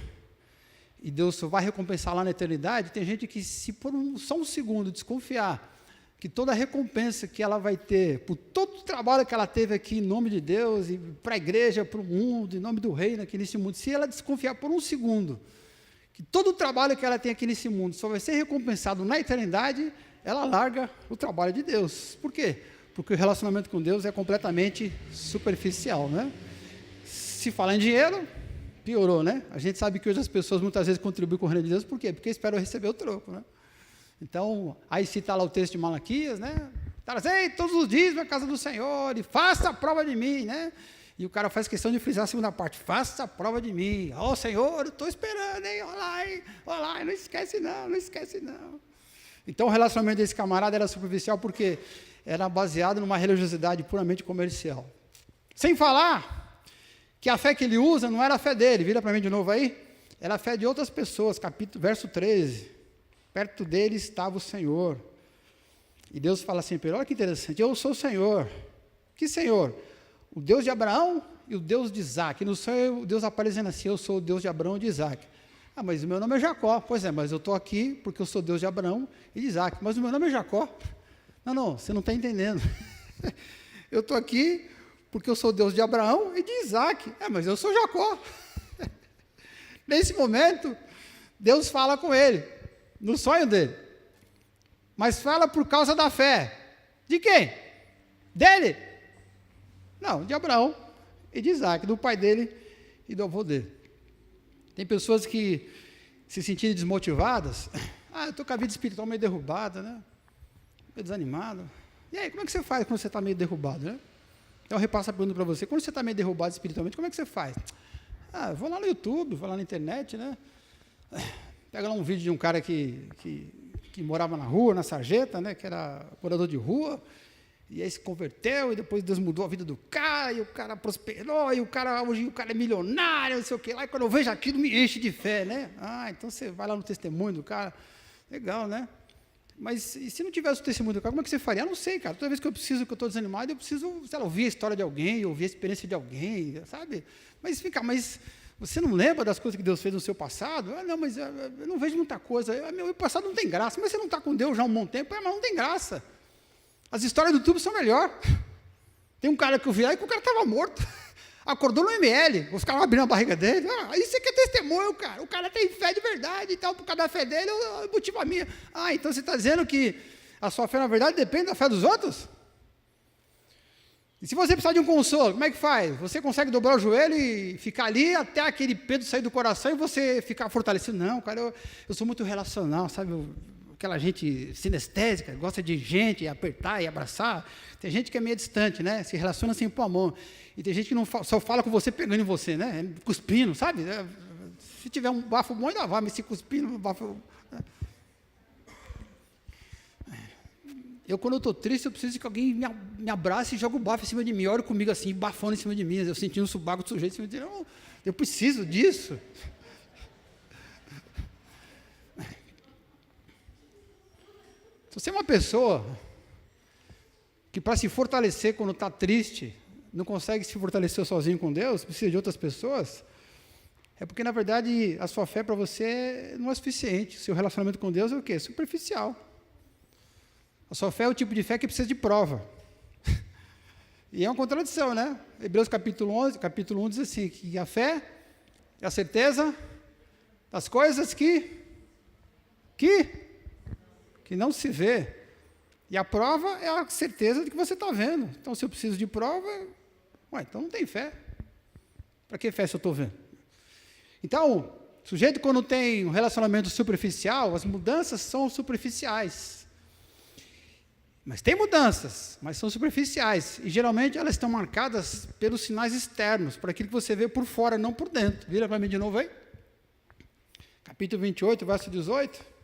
e Deus só vai recompensar lá na eternidade, tem gente que se por só um segundo desconfiar que toda a recompensa que ela vai ter, por todo o trabalho que ela teve aqui em nome de Deus, e para a igreja, para o mundo, em nome do reino aqui nesse mundo, se ela desconfiar por um segundo, que todo o trabalho que ela tem aqui nesse mundo só vai ser recompensado na eternidade, ela larga o trabalho de Deus. Por quê? Porque o relacionamento com Deus é completamente superficial, né? Se falar em dinheiro, piorou, né? A gente sabe que hoje as pessoas muitas vezes contribuem com o reino de Deus, por quê? Porque esperam receber o troco, né? Então, aí cita lá o texto de Malaquias, né? Trazei todos os dias na casa do Senhor e faça a prova de mim, né? E o cara faz questão de frisar a segunda parte, faça a prova de mim. Ó, Senhor, eu estou esperando, hein? Olha lá, não esquece não. Então, o relacionamento desse camarada era superficial porque era baseado numa religiosidade puramente comercial. Sem falar que a fé que ele usa não era a fé dele, vira para mim de novo aí, era a fé de outras pessoas, verso 13. Perto dele estava o Senhor. E Deus fala assim para ele, olha que interessante, eu sou o Senhor. Que Senhor? O Deus de Abraão e o Deus de Isaac. No sonho, Deus aparecendo assim, eu sou o Deus de Abraão e de Isaac. Ah, mas o meu nome é Jacó. Pois é, mas eu estou aqui porque eu sou Deus de Abraão e de Isaac. Mas o meu nome é Jacó. Não, você não está entendendo. Eu estou aqui porque eu sou Deus de Abraão e de Isaac. Mas eu sou Jacó. Nesse momento, Deus fala com ele, no sonho dele. Mas fala por causa da fé. De quem? Dele? Não, de Abraão e de Isaac, do pai dele e do avô dele. Tem pessoas que se sentirem desmotivadas. Eu estou com a vida espiritual meio derrubada, né? Meio desanimado. E aí, como é que você faz quando você está meio derrubado, né? Então, eu repasso a pergunta para você. Quando você está meio derrubado espiritualmente, como é que você faz? Eu vou lá no YouTube, vou lá na internet, né? Pega lá um vídeo de um cara que morava na rua, na sarjeta, né? Que era morador de rua. E aí se converteu, e depois Deus mudou a vida do cara, e o cara prosperou, e hoje o cara é milionário, não sei o que lá, e quando eu vejo aquilo me enche de fé, né? Então você vai lá no testemunho do cara, legal, né? Mas e se não tivesse o testemunho do cara, como é que você faria? Eu não sei, cara, toda vez que eu estou desanimado, eu preciso, sei lá, ouvir a história de alguém, ouvir a experiência de alguém, sabe? Mas você não lembra das coisas que Deus fez no seu passado? Não, mas eu não vejo muita coisa, meu passado não tem graça, mas você não está com Deus já há um bom tempo, mas não tem graça. As histórias do YouTube são melhor. Tem um cara que eu vi aí que o cara estava morto. Acordou no ML, os caras abriram a barriga dele. Isso aqui é testemunho, cara. O cara tem fé de verdade e tal, por causa da fé dele, eu motivo a minha. Então você está dizendo que a sua fé, na verdade, depende da fé dos outros? E se você precisar de um consolo, como é que faz? Você consegue dobrar o joelho e ficar ali até aquele peso sair do coração e você ficar fortalecido? Não, cara, eu sou muito relacional, sabe? Aquela gente sinestésica, gosta de gente, apertar e abraçar. Tem gente que é meio distante, né? Se relaciona sem pôr a mão. E tem gente que só fala com você pegando em você, né? Cuspindo, sabe? Se tiver um bafo bom, ainda vai, mas se cuspindo, um bafo... Quando eu estou triste, eu preciso que alguém me abrace e jogue o bafo em cima de mim. Ore comigo assim, bafando em cima de mim. Eu sentindo um subaco do sujeito em cima de mim. Eu preciso disso. Se você é uma pessoa que, para se fortalecer quando está triste, não consegue se fortalecer sozinho com Deus, precisa de outras pessoas, é porque, na verdade, a sua fé para você não é suficiente. Seu relacionamento com Deus é o quê? Superficial. A sua fé é o tipo de fé que precisa de prova. E é uma contradição, né? Hebreus capítulo 1 diz assim, que a fé é a certeza das coisas que não se vê. E a prova é a certeza de que você está vendo. Então, se eu preciso de prova, então não tem fé. Para que fé se eu estou vendo? Então, o sujeito quando tem um relacionamento superficial, as mudanças são superficiais. Mas tem mudanças, mas são superficiais. E geralmente elas estão marcadas pelos sinais externos, por aquilo que você vê por fora, não por dentro. Vira para mim de novo aí. Capítulo 28, verso 18.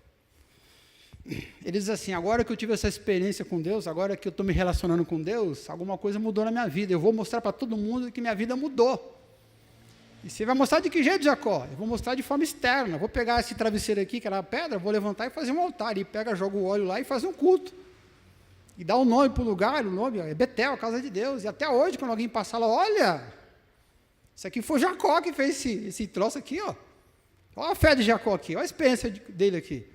Ele diz assim, agora que eu tive essa experiência com Deus, agora que eu estou me relacionando com Deus, alguma coisa mudou na minha vida. Eu vou mostrar para todo mundo que minha vida mudou. E você vai mostrar de que jeito, Jacó? Eu vou mostrar de forma externa. Eu vou pegar esse travesseiro aqui, que era a pedra, vou levantar e fazer um altar. E joga o óleo lá e faz um culto. E dá um nome para o lugar, o nome é Betel, a casa de Deus. E até hoje, quando alguém passar lá, olha, isso aqui foi Jacó que fez esse troço aqui, ó. Olha a fé de Jacó aqui, olha a experiência dele aqui.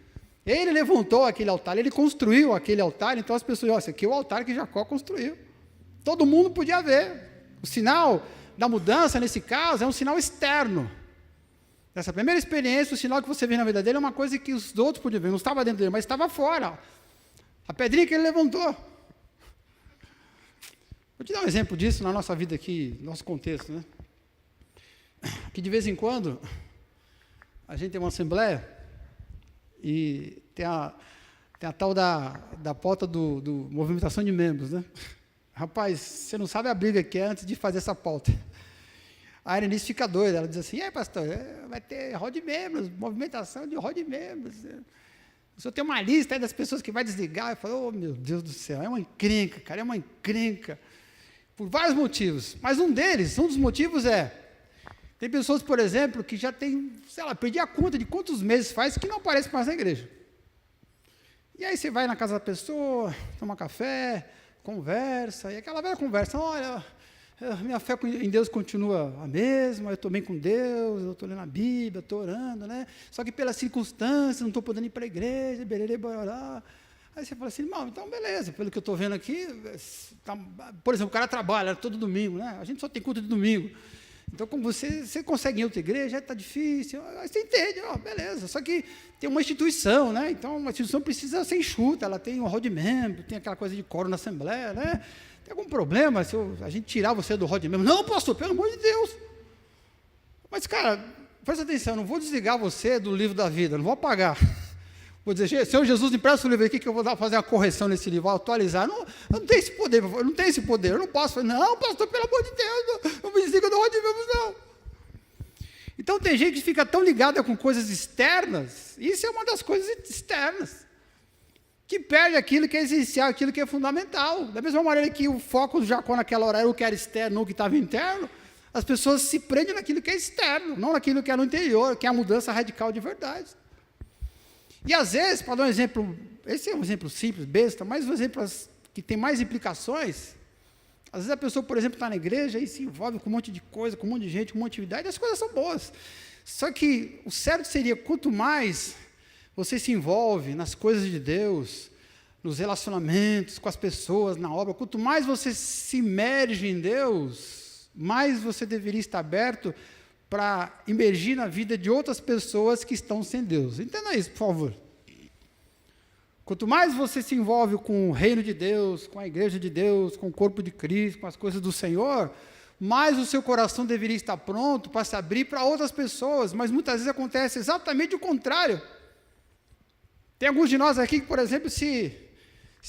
Ele levantou aquele altar, ele construiu aquele altar, então as pessoas, esse aqui é o altar que Jacó construiu. Todo mundo podia ver. O sinal da mudança, nesse caso, é um sinal externo. Essa primeira experiência, o sinal que você vê na vida dele é uma coisa que os outros podiam ver, não estava dentro dele, mas estava fora. A pedrinha que ele levantou. Vou te dar um exemplo disso na nossa vida aqui, no nosso contexto, né? Que de vez em quando, a gente tem uma assembleia e tem a tal da pauta do movimentação de membros, né? Rapaz, você não sabe a briga que é antes de fazer essa pauta. A Irenice fica doida, ela diz assim, pastor, vai ter rol de membros, movimentação de rol de membros. O senhor tem uma lista aí das pessoas que vai desligar. Eu falo, oh meu Deus do céu, é uma encrenca, cara, é uma encrenca. Por vários motivos, mas um dos motivos tem pessoas, por exemplo, que já tem, sei lá, perdi a conta de quantos meses faz que não aparece mais na igreja. E aí você vai na casa da pessoa, toma café, conversa, e aquela velha conversa, olha, minha fé em Deus continua a mesma, eu estou bem com Deus, eu estou lendo a Bíblia, estou orando, né? Só que pelas circunstâncias, não estou podendo ir para a igreja, bererê, bororá. Aí você fala assim, não, então beleza, pelo que eu estou vendo aqui, por exemplo, o cara trabalha todo domingo, né? A gente só tem culto de domingo. Então, como você consegue ir em outra igreja, está difícil, aí você entende, beleza. Só que tem uma instituição, né? Então, uma instituição precisa ser enxuta, ela tem um rol de membro, tem aquela coisa de coro na assembleia, né? Tem algum problema se a gente tirar você do rol de membro? Não, pastor, pelo amor de Deus. Mas, cara, presta atenção, eu não vou desligar você do livro da vida, não vou apagar. Vou dizer, Senhor Jesus, empresta o livro aqui que eu vou fazer uma correção nesse livro, vou atualizar. Não, eu não tenho esse poder, eu não tenho esse poder, eu não posso. Não, pastor, pelo amor de Deus, não me desliga do rol de membros, não. Então tem gente que fica tão ligada com coisas externas, isso é uma das coisas externas, que perde aquilo que é essencial, aquilo que é fundamental. Da mesma maneira que o foco do Jacó naquela hora era o que era externo, o que estava interno, as pessoas se prendem naquilo que é externo, não naquilo que é no interior, que é a mudança radical de verdade. E às vezes, para dar um exemplo, esse é um exemplo simples, besta, mas um exemplo que tem mais implicações, às vezes a pessoa, por exemplo, está na igreja e se envolve com um monte de coisa, com um monte de gente, com um monte de atividade, e as coisas são boas. Só que o certo seria, quanto mais você se envolve nas coisas de Deus, nos relacionamentos com as pessoas, na obra, quanto mais você se imerge em Deus, mais você deveria estar aberto para imergir na vida de outras pessoas que estão sem Deus. Entenda isso, por favor. Quanto mais você se envolve com o reino de Deus, com a igreja de Deus, com o corpo de Cristo, com as coisas do Senhor, mais o seu coração deveria estar pronto para se abrir para outras pessoas, mas muitas vezes acontece exatamente o contrário. Tem alguns de nós aqui que, por exemplo, se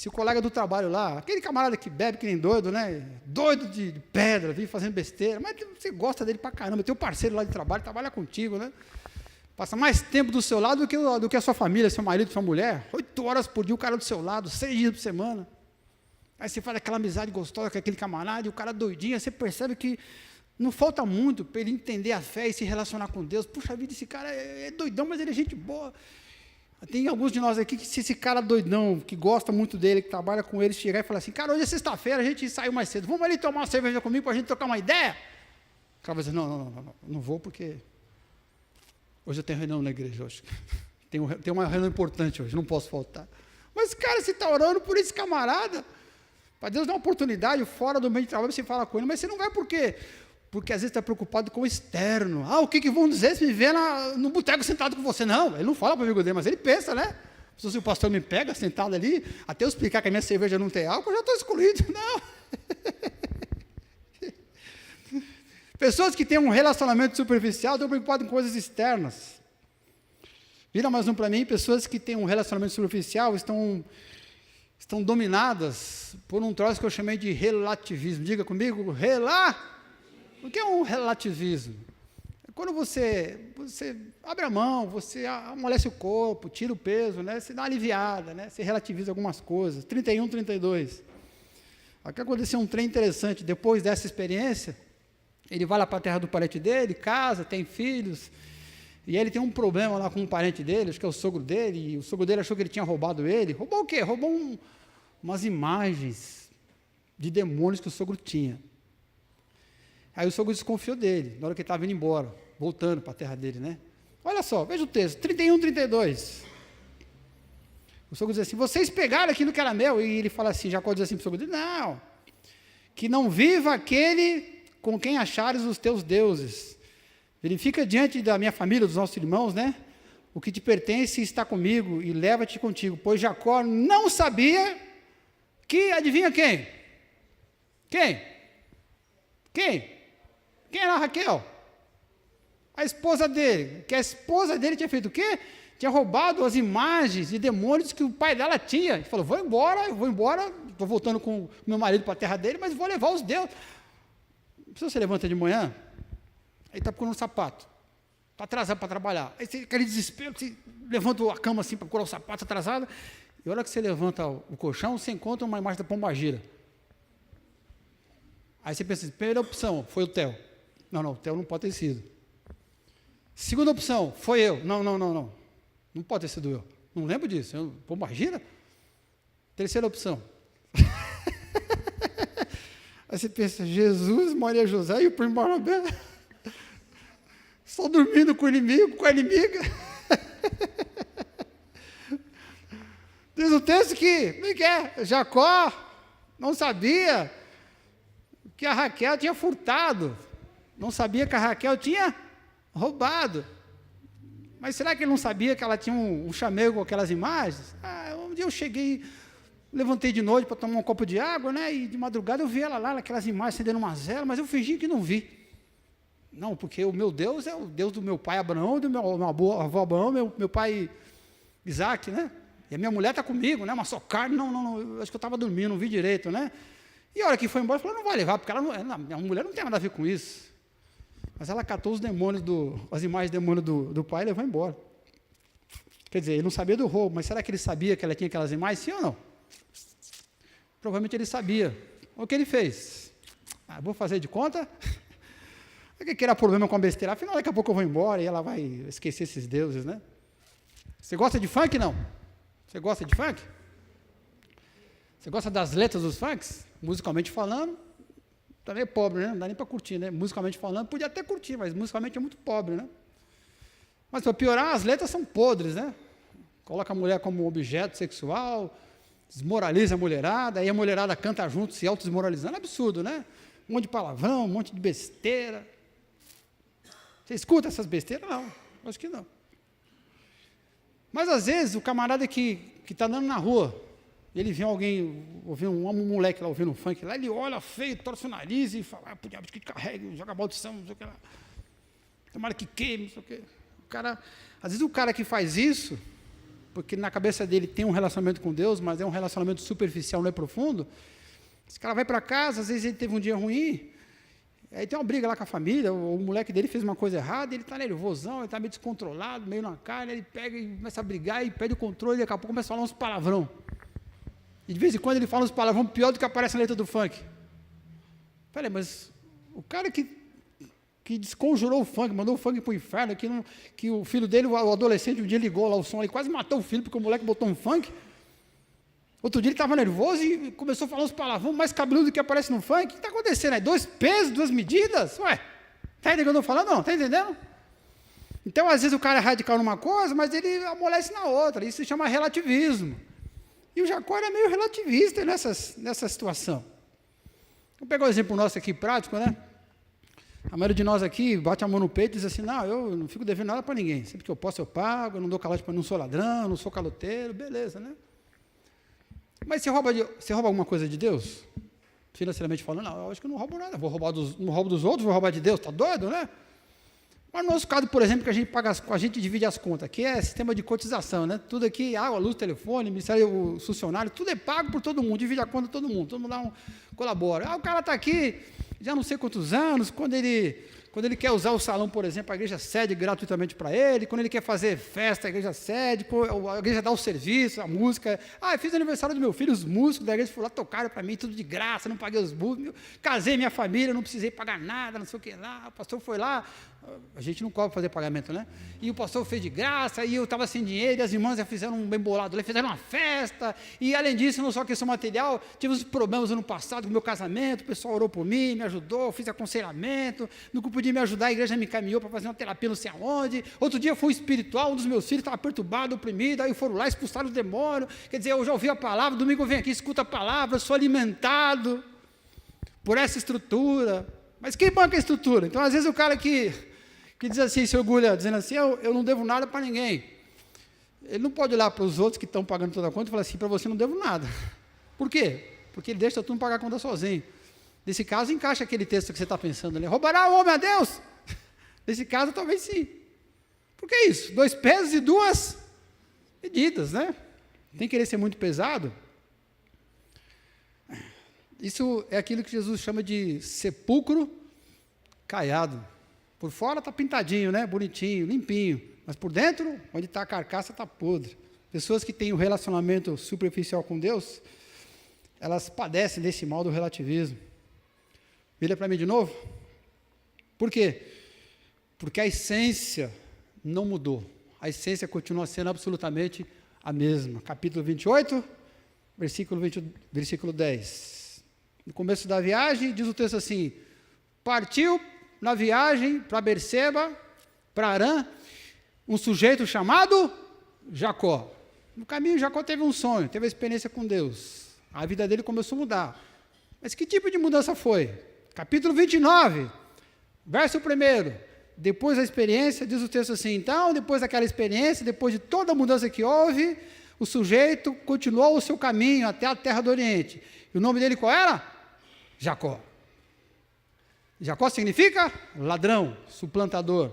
o colega do trabalho lá, aquele camarada que bebe que nem doido, né? Doido de pedra, vive fazendo besteira, mas você gosta dele pra caramba, teu parceiro lá de trabalho, trabalha contigo, né? Passa mais tempo do seu lado do que a sua família, seu marido, sua mulher. 8 horas por dia o cara do seu lado, 6 dias por semana. Aí você faz aquela amizade gostosa com aquele camarada e o cara doidinho, aí você percebe que não falta muito para ele entender a fé e se relacionar com Deus. Puxa vida, esse cara é doidão, mas ele é gente boa. Tem alguns de nós aqui que se esse cara doidão, que gosta muito dele, que trabalha com ele, chegar e falar assim, cara, hoje é sexta-feira, a gente saiu mais cedo, vamos ali tomar uma cerveja comigo para a gente trocar uma ideia? O cara vai dizer, não vou porque hoje eu tenho reunião na igreja hoje. Tem uma reunião importante hoje, não posso faltar. Mas, cara, você está orando por esse camarada, para Deus dar uma oportunidade fora do meio de trabalho, você fala com ele, mas você não vai por quê? Porque às vezes está preocupado com o externo. O que vão dizer se me ver no boteco sentado com você? Não, ele não fala para o amigo dele, mas ele pensa, né? Se o pastor me pega sentado ali, até eu explicar que a minha cerveja não tem álcool, eu já estou excluído. Não. Pessoas que têm um relacionamento superficial estão preocupadas com coisas externas. Vira mais um para mim, pessoas que têm um relacionamento superficial estão dominadas por um troço que eu chamei de relativismo. Diga comigo, O que é um relativismo? É quando você abre a mão, você amolece o corpo, tira o peso, né? Você dá uma aliviada, né? Você relativiza algumas coisas. 31, 32. Aqui aconteceu um trem interessante. Depois dessa experiência, ele vai lá para a terra do parente dele, casa, tem filhos, e ele tem um problema lá com um parente dele, acho que é o sogro dele, e o sogro dele achou que ele tinha roubado ele. Roubou o quê? Roubou umas imagens de demônios que o sogro tinha. Aí o sogro desconfiou dele, na hora que ele estava indo embora, voltando para a terra dele, né? Olha só, veja o texto, 31, 32. O sogro diz assim, vocês pegaram aquilo que era meu, e ele fala assim, Jacó diz assim para o sogro, não, que não viva aquele com quem achares os teus deuses. Verifica diante da minha família, dos nossos irmãos, né? O que te pertence está comigo e leva-te contigo. Pois Jacó não sabia que, adivinha quem? Quem? Quem era a Raquel? A esposa dele. Que a esposa dele tinha feito o quê? Tinha roubado as imagens de demônios que o pai dela tinha. Ele falou, vou embora, estou voltando com meu marido para a terra dele, mas vou levar os deuses. Se você levanta de manhã, aí está procurando um sapato, está atrasado para trabalhar, aí você, aquele desespero, você levanta a cama assim para procurar o sapato atrasado, e a hora que você levanta o colchão, você encontra uma imagem da pombagira. Aí você pensa, primeira opção, foi o Theo. Não, o Theo não pode ter sido. Segunda opção, foi eu. Não pode ter sido eu. Não lembro disso. Pombagira? Terceira opção. Aí você pensa, Jesus, Maria José e o primo Barnabé só dormindo com o inimigo, com a inimiga. Diz o texto que Jacó não sabia que a Raquel tinha furtado, não sabia que a Raquel tinha roubado. Mas será que ele não sabia que ela tinha um chamego com aquelas imagens? Um dia eu cheguei, levantei de noite para tomar um copo de água, né? E de madrugada eu vi ela lá, aquelas imagens acendendo uma vela, mas eu fingi que não vi. Não, porque o meu Deus é o Deus do meu pai Abraão, do meu avô Abraão, meu pai Isaac, né? E a minha mulher está comigo, né? Uma só carne, não, acho que eu estava dormindo, não vi direito, né? E a hora que foi embora, falou, não vai levar, porque minha mulher não tem nada a ver com isso. Mas ela catou os demônios, as imagens de demônio do pai e levou embora. Quer dizer, ele não sabia do roubo, mas será que ele sabia que ela tinha aquelas imagens, sim ou não? Provavelmente ele sabia. O que ele fez? Vou fazer de conta? Que era problema com a besteira? Afinal, daqui a pouco eu vou embora e ela vai esquecer esses deuses, né? Você gosta de funk, não? Você gosta de funk? Você gosta das letras dos funks? Musicalmente falando, tá meio pobre, né? Não dá nem para curtir, né? Musicalmente falando, podia até curtir, mas musicalmente é muito pobre, né? Mas para piorar, as letras são podres, né? Coloca a mulher como objeto sexual, desmoraliza a mulherada, aí a mulherada canta junto, se autodesmoralizando, é absurdo, né? Um monte de palavrão, um monte de besteira. Você escuta essas besteiras? Não, acho que não. Mas às vezes o camarada que está andando na rua, ele vê alguém, ouvindo um moleque lá ouvindo um funk lá, ele olha feio, torce o nariz e fala, pro diabo que carregue, joga maldição, não sei o que lá. Tomara que queime, não sei o que. Às vezes o cara que faz isso, porque na cabeça dele tem um relacionamento com Deus, mas é um relacionamento superficial, não é profundo, esse cara vai para casa, às vezes ele teve um dia ruim, aí tem uma briga lá com a família, o moleque dele fez uma coisa errada, ele está nervosão, ele está meio descontrolado, meio na carne, ele pega e começa a brigar e perde o controle, e daqui a pouco começa a falar uns palavrão. E de vez em quando ele fala uns palavrão pior do que aparece na letra do funk. Falei, mas o cara que desconjurou o funk, mandou o funk para o inferno, que o filho dele, o adolescente, um dia ligou lá o som e quase matou o filho, porque o moleque botou um funk. Outro dia ele estava nervoso e começou a falar uns palavrões mais cabeludos do que aparece no funk. O que está acontecendo aí? 2 pesos, 2 medidas? Ué, está entendendo o que eu estou falando? Não, está entendendo? Então, às vezes o cara é radical numa coisa, mas ele amolece na outra. Isso se chama relativismo. E o Jacó era meio relativista nessa situação. Vamos pegar um exemplo nosso aqui prático, né? A maioria de nós aqui bate a mão no peito e diz assim, não, eu não fico devendo nada para ninguém. Sempre que eu posso, eu pago, eu não dou calote para não sou ladrão, não sou caloteiro, beleza, né? Mas você rouba alguma coisa de Deus? Financeiramente falando, não, eu acho que eu não roubo nada, não roubo dos outros, vou roubar de Deus, está doido, né? Mas no nosso caso, por exemplo, que a gente divide as contas, aqui é sistema de cotização, né? Tudo aqui, água, luz, telefone, ministério, funcionário, tudo é pago por todo mundo, divide a conta de todo mundo colabora. O cara está aqui, já não sei quantos anos, quando ele quer usar o salão, por exemplo, a igreja cede gratuitamente para ele, quando ele quer fazer festa, a igreja cede, a igreja dá o serviço, a música. Eu fiz aniversário do meu filho, os músicos da igreja foram lá, tocaram para mim, tudo de graça, não paguei os músicos, casei minha família, não precisei pagar nada, não sei o que lá, o pastor foi lá, a gente não cobra fazer pagamento, né? E o pastor fez de graça, e eu estava sem dinheiro, e as irmãs já fizeram um bem bolado lá, fizeram uma festa, e além disso, não só questão material, tive uns problemas ano passado com o meu casamento, o pessoal orou por mim, me ajudou, fiz aconselhamento, no grupo de podia me ajudar, a igreja me encaminhou para fazer uma terapia não sei aonde. Outro dia foi um espiritual, um dos meus filhos estava perturbado, oprimido, aí foram lá, expulsaram o demônio. Quer dizer, eu já ouvi a palavra, domingo eu venho aqui, escuto a palavra, sou alimentado por essa estrutura. Mas quem banca a estrutura? Então, às vezes, o cara que diz assim, se orgulha, dizendo assim, eu não devo nada para ninguém. Ele não pode olhar para os outros que estão pagando toda a conta e falar assim, para você não devo nada. Por quê? Porque ele deixa tu não pagar a conta sozinho. Nesse caso, encaixa aquele texto que você está pensando ali. Roubará o homem a Deus? Nesse caso, talvez sim. Por que isso? 2 pesos e 2 medidas, né? Tem que querer ser muito pesado. Isso é aquilo que Jesus chama de sepulcro caiado. Por fora está pintadinho, né? Bonitinho, limpinho. Mas por dentro, onde está a carcaça, está podre. Pessoas que têm um relacionamento superficial com Deus, elas padecem desse mal do relativismo. Vira para mim de novo. Por quê? Porque a essência não mudou. A essência continua sendo absolutamente a mesma. Capítulo 28, versículo 10. No começo da viagem, diz o texto assim, partiu na viagem para Berseba, para Arã, um sujeito chamado Jacó. No caminho, Jacó teve um sonho, teve a experiência com Deus. A vida dele começou a mudar. Mas que tipo de mudança foi? Capítulo 29, verso 1. Depois da experiência, diz o texto assim, então, depois daquela experiência, depois de toda a mudança que houve, o sujeito continuou o seu caminho até a terra do Oriente. E o nome dele qual era? Jacó. Jacó significa ladrão, suplantador.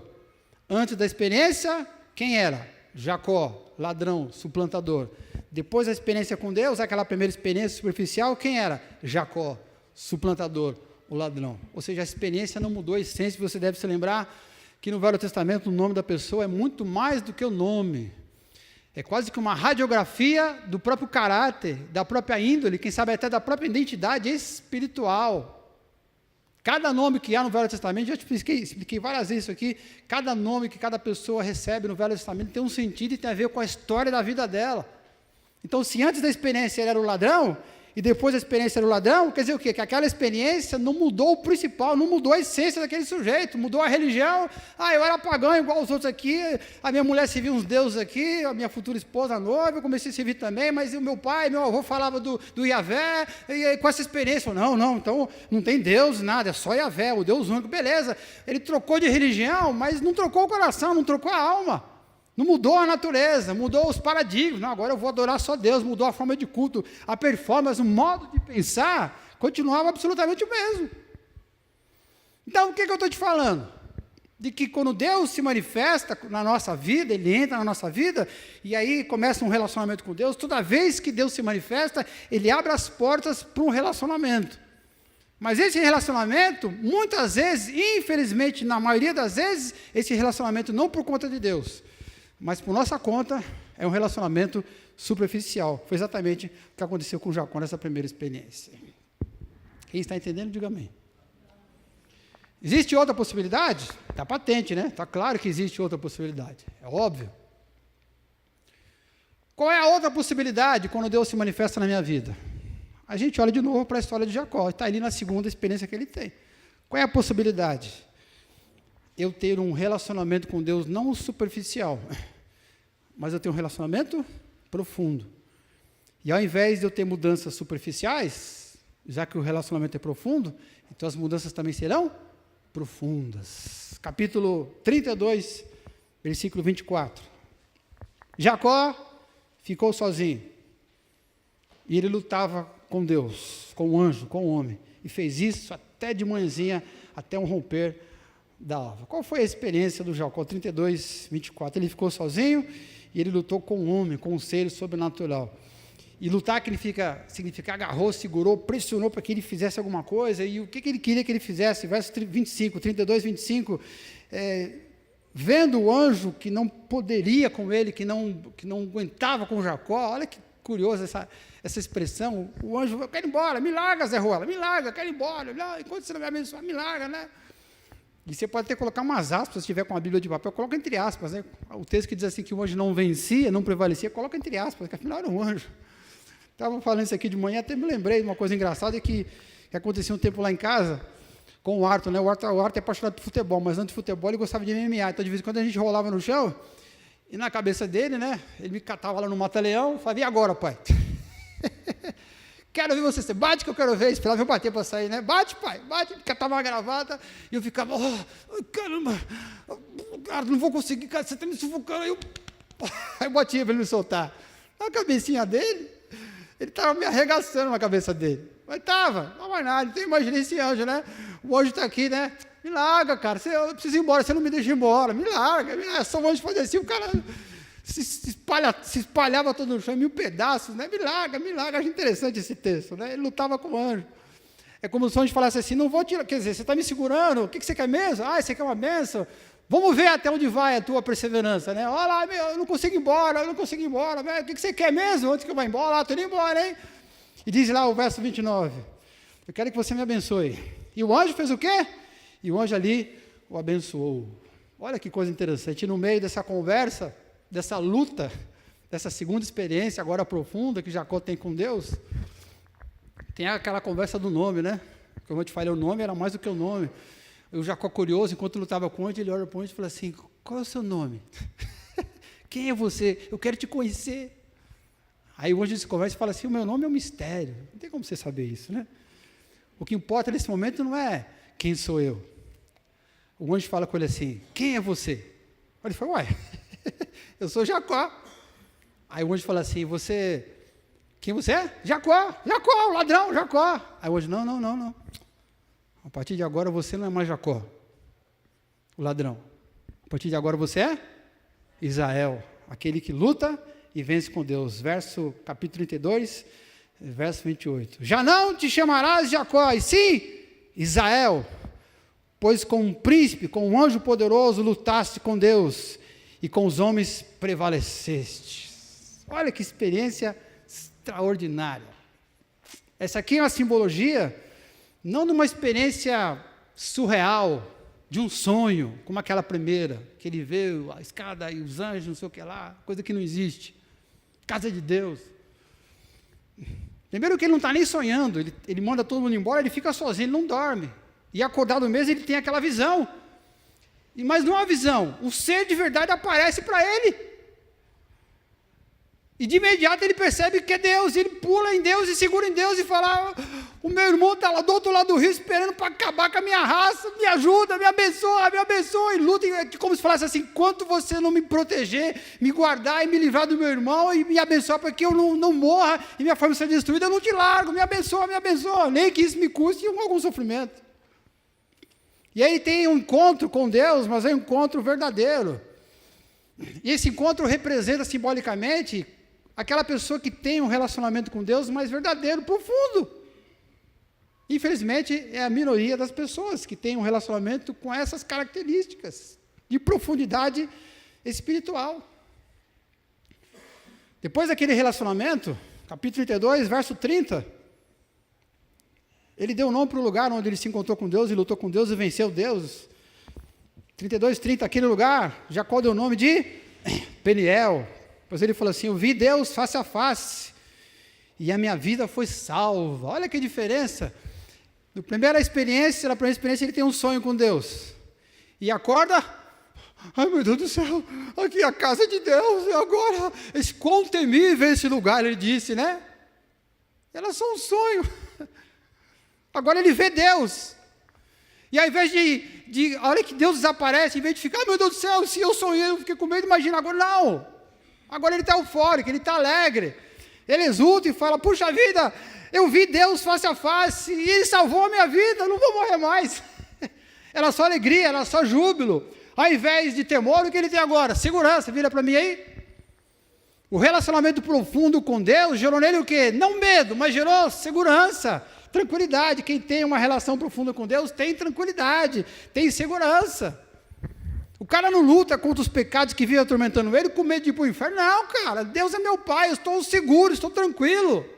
Antes da experiência, quem era? Jacó, ladrão, suplantador. Depois da experiência com Deus, aquela primeira experiência superficial, quem era? Jacó, suplantador, o ladrão. Ou seja, a experiência não mudou a essência. Você deve se lembrar que no Velho Testamento o nome da pessoa é muito mais do que o nome. É quase que uma radiografia do próprio caráter, da própria índole, quem sabe até da própria identidade espiritual. Cada nome que há no Velho Testamento, já te expliquei várias vezes isso aqui, cada nome que cada pessoa recebe no Velho Testamento tem um sentido e tem a ver com a história da vida dela. Então, se antes da experiência ele era o ladrão, e depois da experiência era o ladrão, quer dizer o quê? Que aquela experiência não mudou o principal, não mudou a essência daquele sujeito, mudou a religião. Eu era pagão igual os outros aqui, a minha mulher servia uns deuses aqui, a minha futura esposa, a noiva, eu comecei a servir também, mas o meu pai, meu avô falava do Yahvé, e com essa experiência, não, então não tem Deus, nada, é só Yahvé, o Deus único, beleza. Ele trocou de religião, mas não trocou o coração, não trocou a alma. Não mudou a natureza, mudou os paradigmas. Não, agora eu vou adorar só Deus, mudou a forma de culto, a performance, o modo de pensar, continuava absolutamente o mesmo. Então, o que eu estou te falando? De que quando Deus se manifesta na nossa vida, Ele entra na nossa vida, e aí começa um relacionamento com Deus, toda vez que Deus se manifesta, Ele abre as portas para um relacionamento. Mas esse relacionamento, muitas vezes, infelizmente, na maioria das vezes, esse relacionamento não por conta de Deus, mas por nossa conta, é um relacionamento superficial. Foi exatamente o que aconteceu com Jacó nessa primeira experiência. Quem está entendendo, diga amém. Existe outra possibilidade? Está patente, né? Está claro que existe outra possibilidade. É óbvio. Qual é a outra possibilidade quando Deus se manifesta na minha vida? A gente olha de novo para a história de Jacó. Está ali na segunda experiência que ele tem. Qual é a possibilidade? Eu ter um relacionamento com Deus não superficial, mas eu ter um relacionamento profundo. E ao invés de eu ter mudanças superficiais, já que o relacionamento é profundo, então as mudanças também serão profundas. Capítulo 32, versículo 24. Jacó ficou sozinho. E ele lutava com Deus, com o anjo, com o homem. E fez isso até de manhãzinha, até um romper da alva. Qual foi a experiência do Jacó? 32, 24. Ele ficou sozinho e ele lutou com o homem, com um ser sobrenatural. E lutar significa agarrou, segurou, pressionou para que ele fizesse alguma coisa. E o que ele queria que ele fizesse? Verso 25, 32, 25. Vendo o anjo que não poderia com ele, que não aguentava com Jacó. Olha que curiosa essa expressão. O anjo, eu quero ir embora, me larga, Zé Ruela, me larga, eu quero ir embora. Enquanto você não me abençoar, me larga, né? E você pode até colocar umas aspas, se tiver com a Bíblia de papel, coloca entre aspas, né? O texto que diz assim que o anjo não vencia, não prevalecia, coloca entre aspas, que afinal era um anjo. Estava falando isso aqui de manhã, até me lembrei de uma coisa engraçada que acontecia um tempo lá em casa, com o Arthur, né? O Arthur é apaixonado por futebol, mas antes de futebol ele gostava de MMA. Então, de vez em quando a gente rolava no chão, e na cabeça dele, né? Ele me catava lá no Mata-Leão, falava, e agora, pai? Quero ver você bate que eu quero ver, esperava eu bater para sair, né? Bate, pai, bate, catava uma gravata, e eu ficava, caramba, cara, não vou conseguir, cara, você está me sufocando, aí eu batia para ele me soltar. Na cabecinha dele, ele estava me arregaçando na cabeça dele, mas estava, não mais nada, então imaginei esse anjo, né? O anjo está aqui, né? Me larga, cara, eu preciso ir embora, você não me deixa ir embora, me larga, só o anjo fazer assim, o cara se espalhava todo no chão, em 1000 pedaços, né? Me larga, acho interessante esse texto, né? Ele lutava com o anjo. É como se o anjo falasse assim, não vou tirar, quer dizer, você está me segurando, o que você quer mesmo? Você quer uma bênção? Vamos ver até onde vai a tua perseverança, né? Olha lá, eu não consigo ir embora, o que você quer mesmo? Antes que eu vá embora, estou indo embora, hein? E diz lá o verso 29, eu quero que você me abençoe. E o anjo fez o quê? E o anjo ali o abençoou. Olha que coisa interessante, e no meio dessa conversa, dessa luta, dessa segunda experiência agora profunda que Jacó tem com Deus, tem aquela conversa do nome, né? Como eu te falei, o nome era mais do que o nome. O Jacó curioso, enquanto lutava com o anjo, ele olha para o anjo e fala assim, qual é o seu nome? Quem é você? Eu quero te conhecer. Aí o anjo se conversa e fala assim, o meu nome é um mistério. Não tem como você saber isso, né? O que importa nesse momento não é quem sou eu. O anjo fala com ele assim, quem é você? Ele fala, uai, eu sou Jacó. Aí o anjo fala assim, quem você é? Jacó, o ladrão, Jacó. Aí o anjo, não. A partir de agora você não é mais Jacó, o ladrão. A partir de agora você é Israel, aquele que luta e vence com Deus. Capítulo 32, verso 28. Já não te chamarás Jacó, e sim Israel, pois com um príncipe, com um anjo poderoso, lutaste com Deus, e com os homens prevaleceste. Olha que experiência extraordinária. Essa aqui é uma simbologia, não de uma experiência surreal, de um sonho, como aquela primeira, que ele viu a escada e os anjos, não sei o que lá, coisa que não existe. Casa de Deus. Primeiro que ele não está nem sonhando, ele manda todo mundo embora, ele fica sozinho, ele não dorme. E acordado mesmo, ele tem aquela visão. Mas não é uma visão, o ser de verdade aparece para ele. E de imediato ele percebe que é Deus, e ele pula em Deus e segura em Deus e fala, o meu irmão está lá do outro lado do rio esperando para acabar com a minha raça, me ajuda, me abençoa, e luta, como se falasse assim, enquanto você não me proteger, me guardar e me livrar do meu irmão e me abençoar para que eu não morra e minha forma seja destruída, eu não te largo, me abençoa, nem que isso me custe algum sofrimento. E aí tem um encontro com Deus, mas é um encontro verdadeiro. E esse encontro representa simbolicamente aquela pessoa que tem um relacionamento com Deus mais verdadeiro, profundo. Infelizmente, é a minoria das pessoas que tem um relacionamento com essas características de profundidade espiritual. Depois daquele relacionamento, capítulo 32, verso 30, ele deu nome para o lugar onde ele se encontrou com Deus e lutou com Deus e venceu Deus. 32, 30, aquele lugar, Jacó deu o nome de Peniel. Pois ele falou assim, eu vi Deus face a face, e a minha vida foi salva. Olha que diferença. Na primeira experiência ele tem um sonho com Deus. E acorda, ai meu Deus do céu, aqui é a casa de Deus, e agora, quão temível esse lugar, ele disse, né? Era só um sonho. Agora ele vê Deus. E ao invés de a hora que Deus desaparece, em vez de ficar, ai meu Deus do céu, se eu sonhei, eu fiquei com medo, imagina agora, não. Agora ele está eufórico, ele está alegre, ele exulta e fala, puxa vida, eu vi Deus face a face, e Ele salvou a minha vida, eu não vou morrer mais. Era só alegria, era só júbilo, ao invés de temor, o que ele tem agora? Segurança, vira para mim aí. O relacionamento profundo com Deus gerou nele o quê? Não medo, mas gerou segurança, tranquilidade. Quem tem uma relação profunda com Deus tem tranquilidade, tem segurança. O cara não luta contra os pecados que vivem atormentando ele com medo de ir para o inferno. Não, cara, Deus é meu pai, eu estou seguro, estou tranquilo.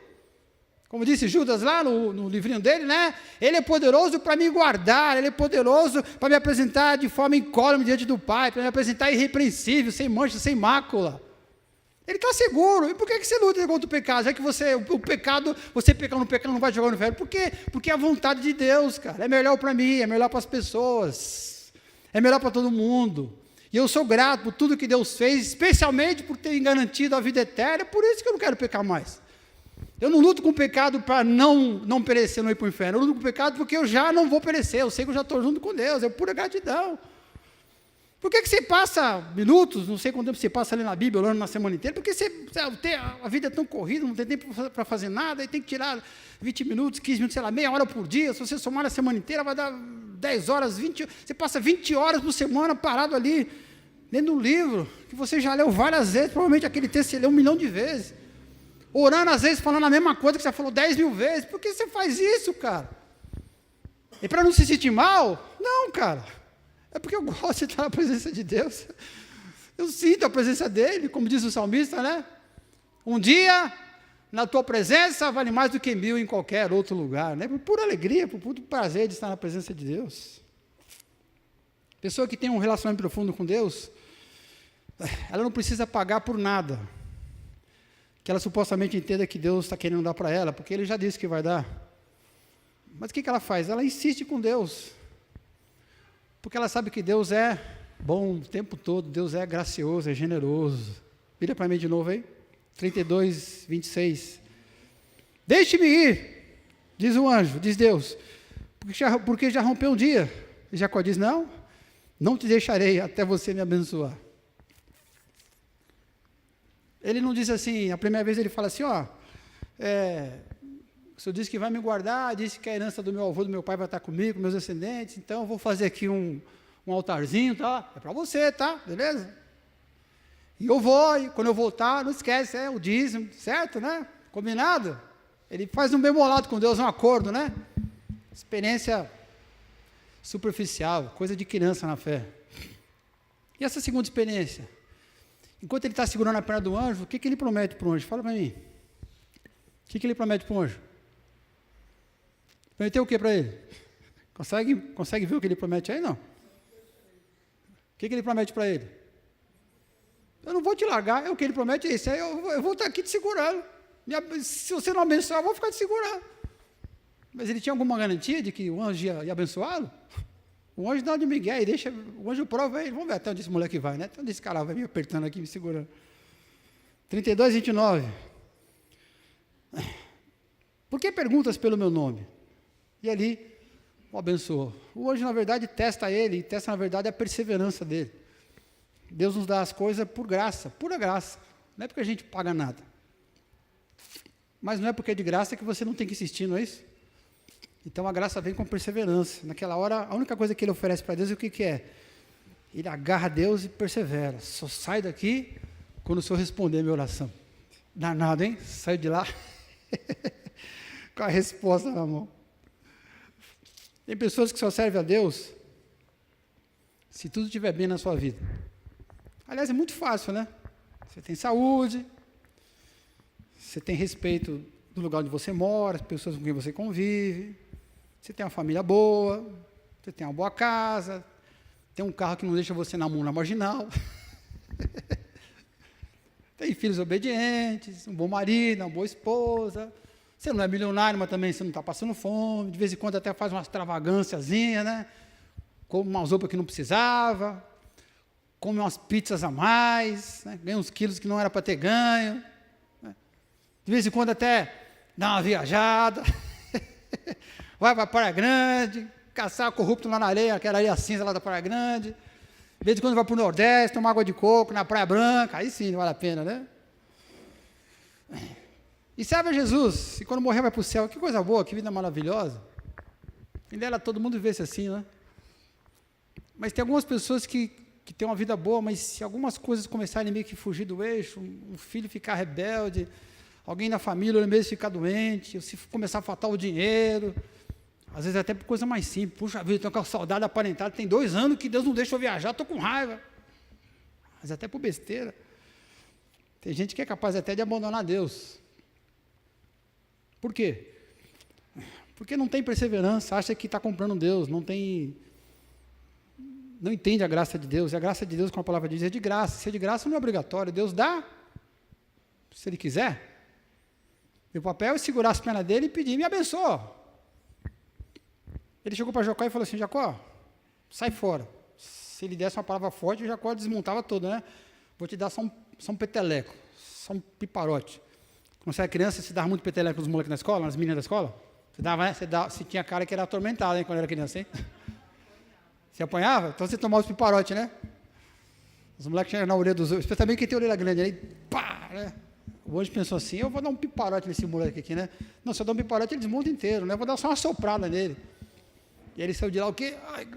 Como disse Judas lá no livrinho dele, né? Ele é poderoso para me guardar, Ele é poderoso para me apresentar de forma incólume diante do Pai, para me apresentar irrepreensível, sem mancha, sem mácula. Ele está seguro. E por que você luta contra o pecado? Já que você pecar no pecado não vai jogar no inferno. Por quê? Porque é a vontade de Deus, cara. É melhor para mim, é melhor para as pessoas. É melhor para todo mundo. E eu sou grato por tudo que Deus fez, especialmente por ter me garantido a vida eterna. Por isso que eu não quero pecar mais. Eu não luto com o pecado para não perecer, não ir para o inferno. Eu luto com o pecado porque eu já não vou perecer. Eu sei que eu já estou junto com Deus. É pura gratidão. Por que você passa minutos, não sei quanto tempo você passa ali na Bíblia, orando na semana inteira? Porque a vida é tão corrida, não tem tempo para fazer nada, e tem que tirar 20 minutos, 15 minutos, sei lá, meia hora por dia. Se você somar a semana inteira, vai dar 10 horas, 20. Você passa 20 horas por semana parado ali, lendo um livro, que você já leu várias vezes, provavelmente aquele texto você leu 1 milhão de vezes. Orando, às vezes, falando a mesma coisa que você falou 10 mil vezes. Por que você faz isso, cara? E para não se sentir mal? Não, cara. É porque eu gosto de estar na presença de Deus. Eu sinto a presença dEle, como diz o salmista, né? Um dia, na tua presença, vale mais do que 1000 em qualquer outro lugar, né? Por pura alegria, por puro prazer de estar na presença de Deus. Pessoa que tem um relacionamento profundo com Deus, ela não precisa pagar por nada. Que ela supostamente entenda que Deus está querendo dar para ela, porque Ele já disse que vai dar. Mas o que ela faz? Ela insiste com Deus. Porque ela sabe que Deus é bom o tempo todo, Deus é gracioso, é generoso. Vira para mim de novo aí, 32, 26. Deixe-me ir, diz o anjo, diz Deus, porque já rompeu um dia. E Jacó diz, não te deixarei até você me abençoar. Ele não diz assim, a primeira vez ele fala assim, o Senhor disse que vai me guardar, disse que a herança do meu avô, do meu pai vai estar comigo, meus descendentes, então eu vou fazer aqui um altarzinho, tá? É para você, tá? Beleza? E eu vou, e quando eu voltar, não esquece, o dízimo, certo, né? Combinado? Ele faz um bem bolado com Deus, um acordo, né? Experiência superficial, coisa de criança na fé. E essa segunda experiência? Enquanto ele está segurando a perna do anjo, o que ele promete para o anjo? Fala para mim. O que ele promete para o anjo? Prometeu o que para ele? Consegue ver o que ele promete aí, não? O que ele promete para ele? Eu não vou te largar, o que ele promete é isso, eu vou estar aqui te segurando. Se você não abençoar, eu vou ficar te segurando. Mas ele tinha alguma garantia de que o anjo ia abençoá-lo? O anjo dá de Miguel e deixa, o anjo prova ele, vamos ver até onde esse moleque vai, né? Até onde esse cara vai me apertando aqui, me segurando. 32, 29. Por que perguntas pelo meu nome? E ali, o abençoou. O anjo, na verdade, testa ele, e testa, na verdade, a perseverança dele. Deus nos dá as coisas por graça, pura graça. Não é porque a gente paga nada. Mas não é porque é de graça que você não tem que insistir, não é isso? Então, a graça vem com perseverança. Naquela hora, a única coisa que ele oferece para Deus, o que é? Ele agarra a Deus e persevera. Só sai daqui quando o Senhor responder a minha oração. Danado, hein? Saiu de lá com a resposta na mão. Tem pessoas que só servem a Deus se tudo estiver bem na sua vida. Aliás, é muito fácil, né? Você tem saúde, você tem respeito do lugar onde você mora, as pessoas com quem você convive, você tem uma família boa, você tem uma boa casa, tem um carro que não deixa você na mão na marginal, tem filhos obedientes, um bom marido, uma boa esposa. Você não é milionário, mas também você não está passando fome. De vez em quando até faz uma extravagânciazinha, né? Come umas roupas que não precisava, come umas pizzas a mais, né? Ganha uns quilos que não era para ter ganho. Né? De vez em quando até dá uma viajada, vai para a Praia Grande, caçar corrupto lá na areia, aquela areia cinza lá da Praia Grande. De vez em quando vai para o Nordeste, tomar água de coco na Praia Branca, aí sim vale a pena, né? E serve a Jesus, e quando morrer vai para o céu, que coisa boa, que vida maravilhosa. Quem dera todo mundo vivesse assim, né? Mas tem algumas pessoas que têm uma vida boa, mas se algumas coisas começarem meio que fugir do eixo, um filho ficar rebelde, alguém na família mesmo ficar doente, ou se começar a faltar o dinheiro, às vezes até por coisa mais simples. Puxa vida, estou com a saudade aparentada, tem 2 anos que Deus não deixa eu viajar, estou com raiva. Mas até por besteira. Tem gente que é capaz até de abandonar Deus. Por quê? Porque não tem perseverança, acha que está comprando Deus, não entende a graça de Deus. E a graça de Deus, como a palavra diz, é de graça. Se é de graça, não é obrigatório. Deus dá se ele quiser. Meu papel é segurar as pernas dele e pedir, me abençoa. Ele chegou para Jacó e falou assim, Jacó, sai fora. Se ele desse uma palavra forte, o Jacó desmontava todo, né? Vou te dar só um peteleco, só um piparote. Quando você era criança, você dava muito peteleco nos moleques na escola, nas meninas da escola? Você dava, né? Você tinha cara que era atormentado, hein, quando era criança, hein? Você apanhava? Então você tomava os piparotes, né? Os moleques tinham na orelha dos outros, especialmente quem tem orelha grande, aí, pá, né? O anjo pensou assim, eu vou dar um piparote nesse moleque aqui, né? Não, se eu dar um piparote, ele desmonta inteiro, né? Eu vou dar só uma soprada nele. E ele saiu de lá o quê? Ai,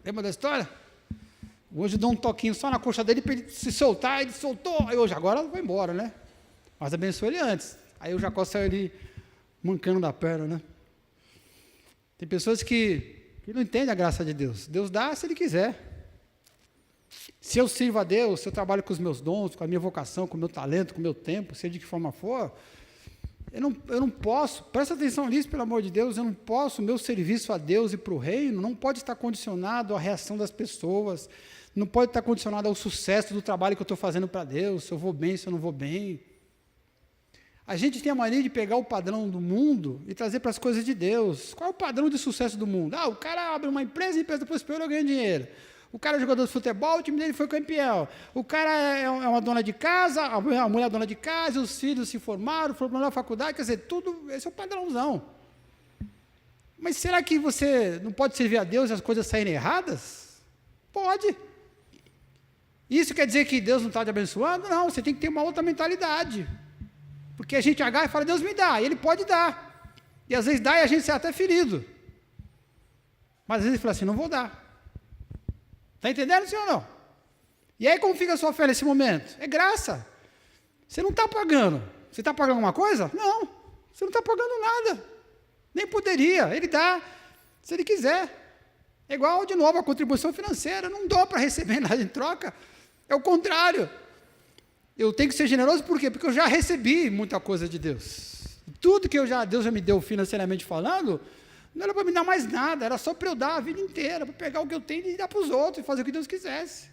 lembra da história? O anjo deu um toquinho só na coxa dele para ele se soltar, ele soltou. Aí hoje, agora vai embora, né? Mas abençoou ele antes. Aí o Jacó saiu ali mancando da perna, né? Tem pessoas que não entendem a graça de Deus. Deus dá se Ele quiser. Se eu sirvo a Deus, se eu trabalho com os meus dons, com a minha vocação, com o meu talento, com o meu tempo, seja de que forma for, eu não posso, presta atenção nisso, pelo amor de Deus, eu não posso, o meu serviço a Deus e para o reino não pode estar condicionado à reação das pessoas, não pode estar condicionado ao sucesso do trabalho que eu estou fazendo para Deus, se eu vou bem, se eu não vou bem. A gente tem a mania de pegar o padrão do mundo e trazer para as coisas de Deus. Qual é o padrão de sucesso do mundo? O cara abre uma empresa, a empresa prosperou e ganha dinheiro. O cara é jogador de futebol, o time dele foi campeão. O cara é uma dona de casa, a mulher é dona de casa, os filhos se formaram, foram na faculdade, quer dizer, tudo, esse é o padrãozão. Mas será que você não pode servir a Deus e as coisas saírem erradas? Pode. Isso quer dizer que Deus não está te abençoando? Não, você tem que ter uma outra mentalidade. Porque a gente agarra e fala, Deus me dá, e Ele pode dar. E às vezes dá e a gente sai até ferido. Mas às vezes ele fala assim, não vou dar. Está entendendo, sim ou não? E aí como fica a sua fé nesse momento? É graça. Você não está pagando. Você está pagando alguma coisa? Não. Você não está pagando nada. Nem poderia. Ele dá, se Ele quiser. É igual, de novo, a contribuição financeira. Não dou para receber nada em troca. É o contrário. Eu tenho que ser generoso, por quê? Porque eu já recebi muita coisa de Deus. Tudo que Deus já me deu financeiramente falando, não era para me dar mais nada, era só para eu dar a vida inteira, para pegar o que eu tenho e dar para os outros, e fazer o que Deus quisesse.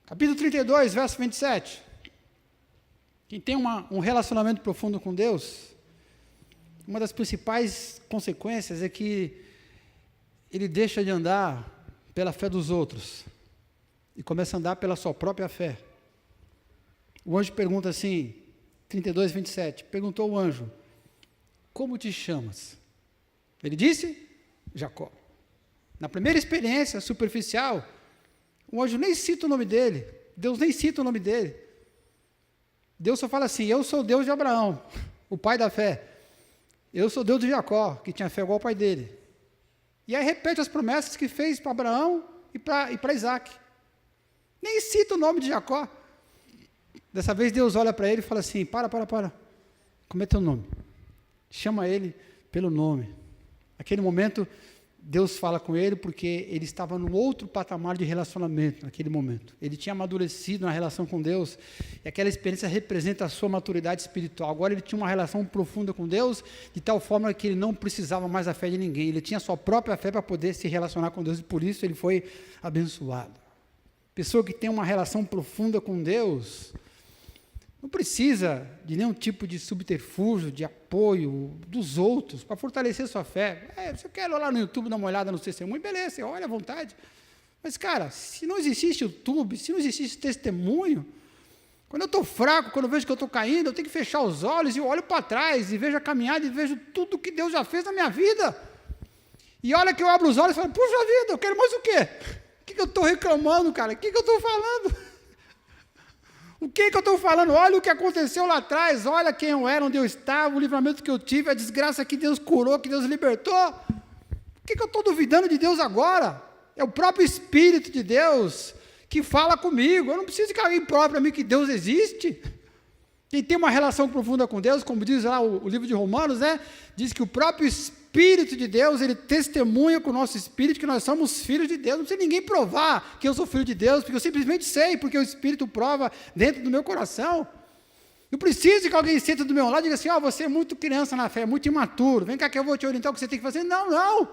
Capítulo 32, verso 27. Quem tem um relacionamento profundo com Deus, uma das principais consequências é que ele deixa de andar pela fé dos outros e começa a andar pela sua própria fé. O anjo pergunta assim, 32, 27, perguntou o anjo, como te chamas? Ele disse, Jacó. Na primeira experiência superficial, o anjo nem cita o nome dele, Deus nem cita o nome dele. Deus só fala assim, eu sou o Deus de Abraão, o pai da fé. Eu sou o Deus de Jacó, que tinha fé igual ao pai dele. E aí repete as promessas que fez para Abraão e para Isaac. Nem cita o nome de Jacó. Dessa vez Deus olha para ele e fala assim, para. Como é teu nome? Chama ele pelo nome. Naquele momento, Deus fala com ele porque ele estava num outro patamar de relacionamento naquele momento. Ele tinha amadurecido na relação com Deus e aquela experiência representa a sua maturidade espiritual. Agora ele tinha uma relação profunda com Deus de tal forma que ele não precisava mais da fé de ninguém. Ele tinha a sua própria fé para poder se relacionar com Deus e por isso ele foi abençoado. Pessoa que tem uma relação profunda com Deus não precisa de nenhum tipo de subterfúgio, de apoio dos outros para fortalecer sua fé. Se eu quero ir lá no YouTube dar uma olhada no testemunho, beleza, você olha à vontade. Mas, cara, se não existe YouTube, se não existe testemunho, quando eu estou fraco, quando eu vejo que eu estou caindo, eu tenho que fechar os olhos e eu olho para trás e vejo a caminhada e vejo tudo que Deus já fez na minha vida. E olha que eu abro os olhos e falo, puxa vida, eu quero mais o quê? O que eu estou reclamando, cara? O que eu estou falando? O que eu estou falando? Olha o que aconteceu lá atrás, olha quem eu era, onde eu estava, o livramento que eu tive, a desgraça que Deus curou, que Deus libertou. O que eu estou duvidando de Deus agora? É o próprio Espírito de Deus que fala comigo. Eu não preciso que alguém prove para mim que Deus existe. Quem tem uma relação profunda com Deus, como diz lá o livro de Romanos, né? Diz que o próprio Espírito de Deus, ele testemunha com o nosso Espírito que nós somos filhos de Deus. Não precisa ninguém provar que eu sou filho de Deus, porque eu simplesmente sei, porque o Espírito prova dentro do meu coração. Eu preciso que alguém sente do meu lado e diga assim, você é muito criança na fé, muito imaturo, vem cá que eu vou te orientar o que você tem que fazer. Não.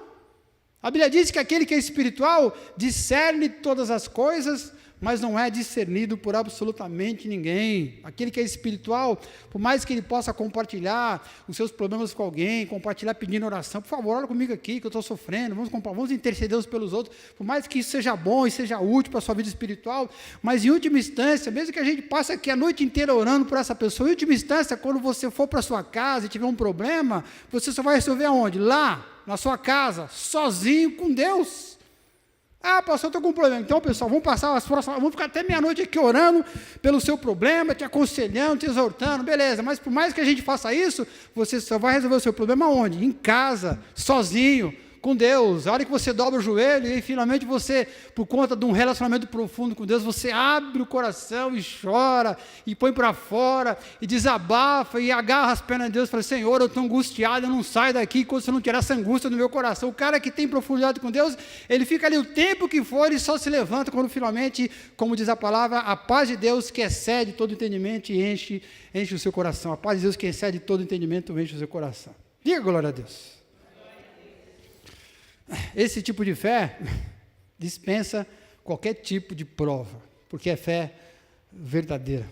A Bíblia diz que aquele que é espiritual discerne todas as coisas, mas não é discernido por absolutamente ninguém. Aquele que é espiritual, por mais que ele possa compartilhar os seus problemas com alguém, compartilhar pedindo oração, por favor, olha comigo aqui que eu estou sofrendo, vamos interceder uns pelos outros, por mais que isso seja bom e seja útil para a sua vida espiritual, mas em última instância, mesmo que a gente passe aqui a noite inteira orando por essa pessoa, em última instância, quando você for para a sua casa e tiver um problema, você só vai resolver aonde? Lá, na sua casa, sozinho com Deus. Ah, pastor, eu estou com um problema. Então, pessoal, vamos ficar até meia-noite aqui orando pelo seu problema, te aconselhando, te exortando, beleza. Mas por mais que a gente faça isso, você só vai resolver o seu problema onde? Em casa, sozinho, com Deus. A hora que você dobra o joelho e finalmente você, por conta de um relacionamento profundo com Deus, você abre o coração e chora, e põe para fora, e desabafa, e agarra as pernas de Deus e fala, Senhor, eu estou angustiado, eu não saio daqui enquanto você não tirar essa angústia do meu coração. O cara que tem profundidade com Deus, ele fica ali o tempo que for e só se levanta quando finalmente, como diz a palavra, a paz de Deus que excede todo entendimento e enche o seu coração. A paz de Deus que excede todo entendimento enche o seu coração. Diga glória a Deus. Esse tipo de fé dispensa qualquer tipo de prova, porque é fé verdadeira.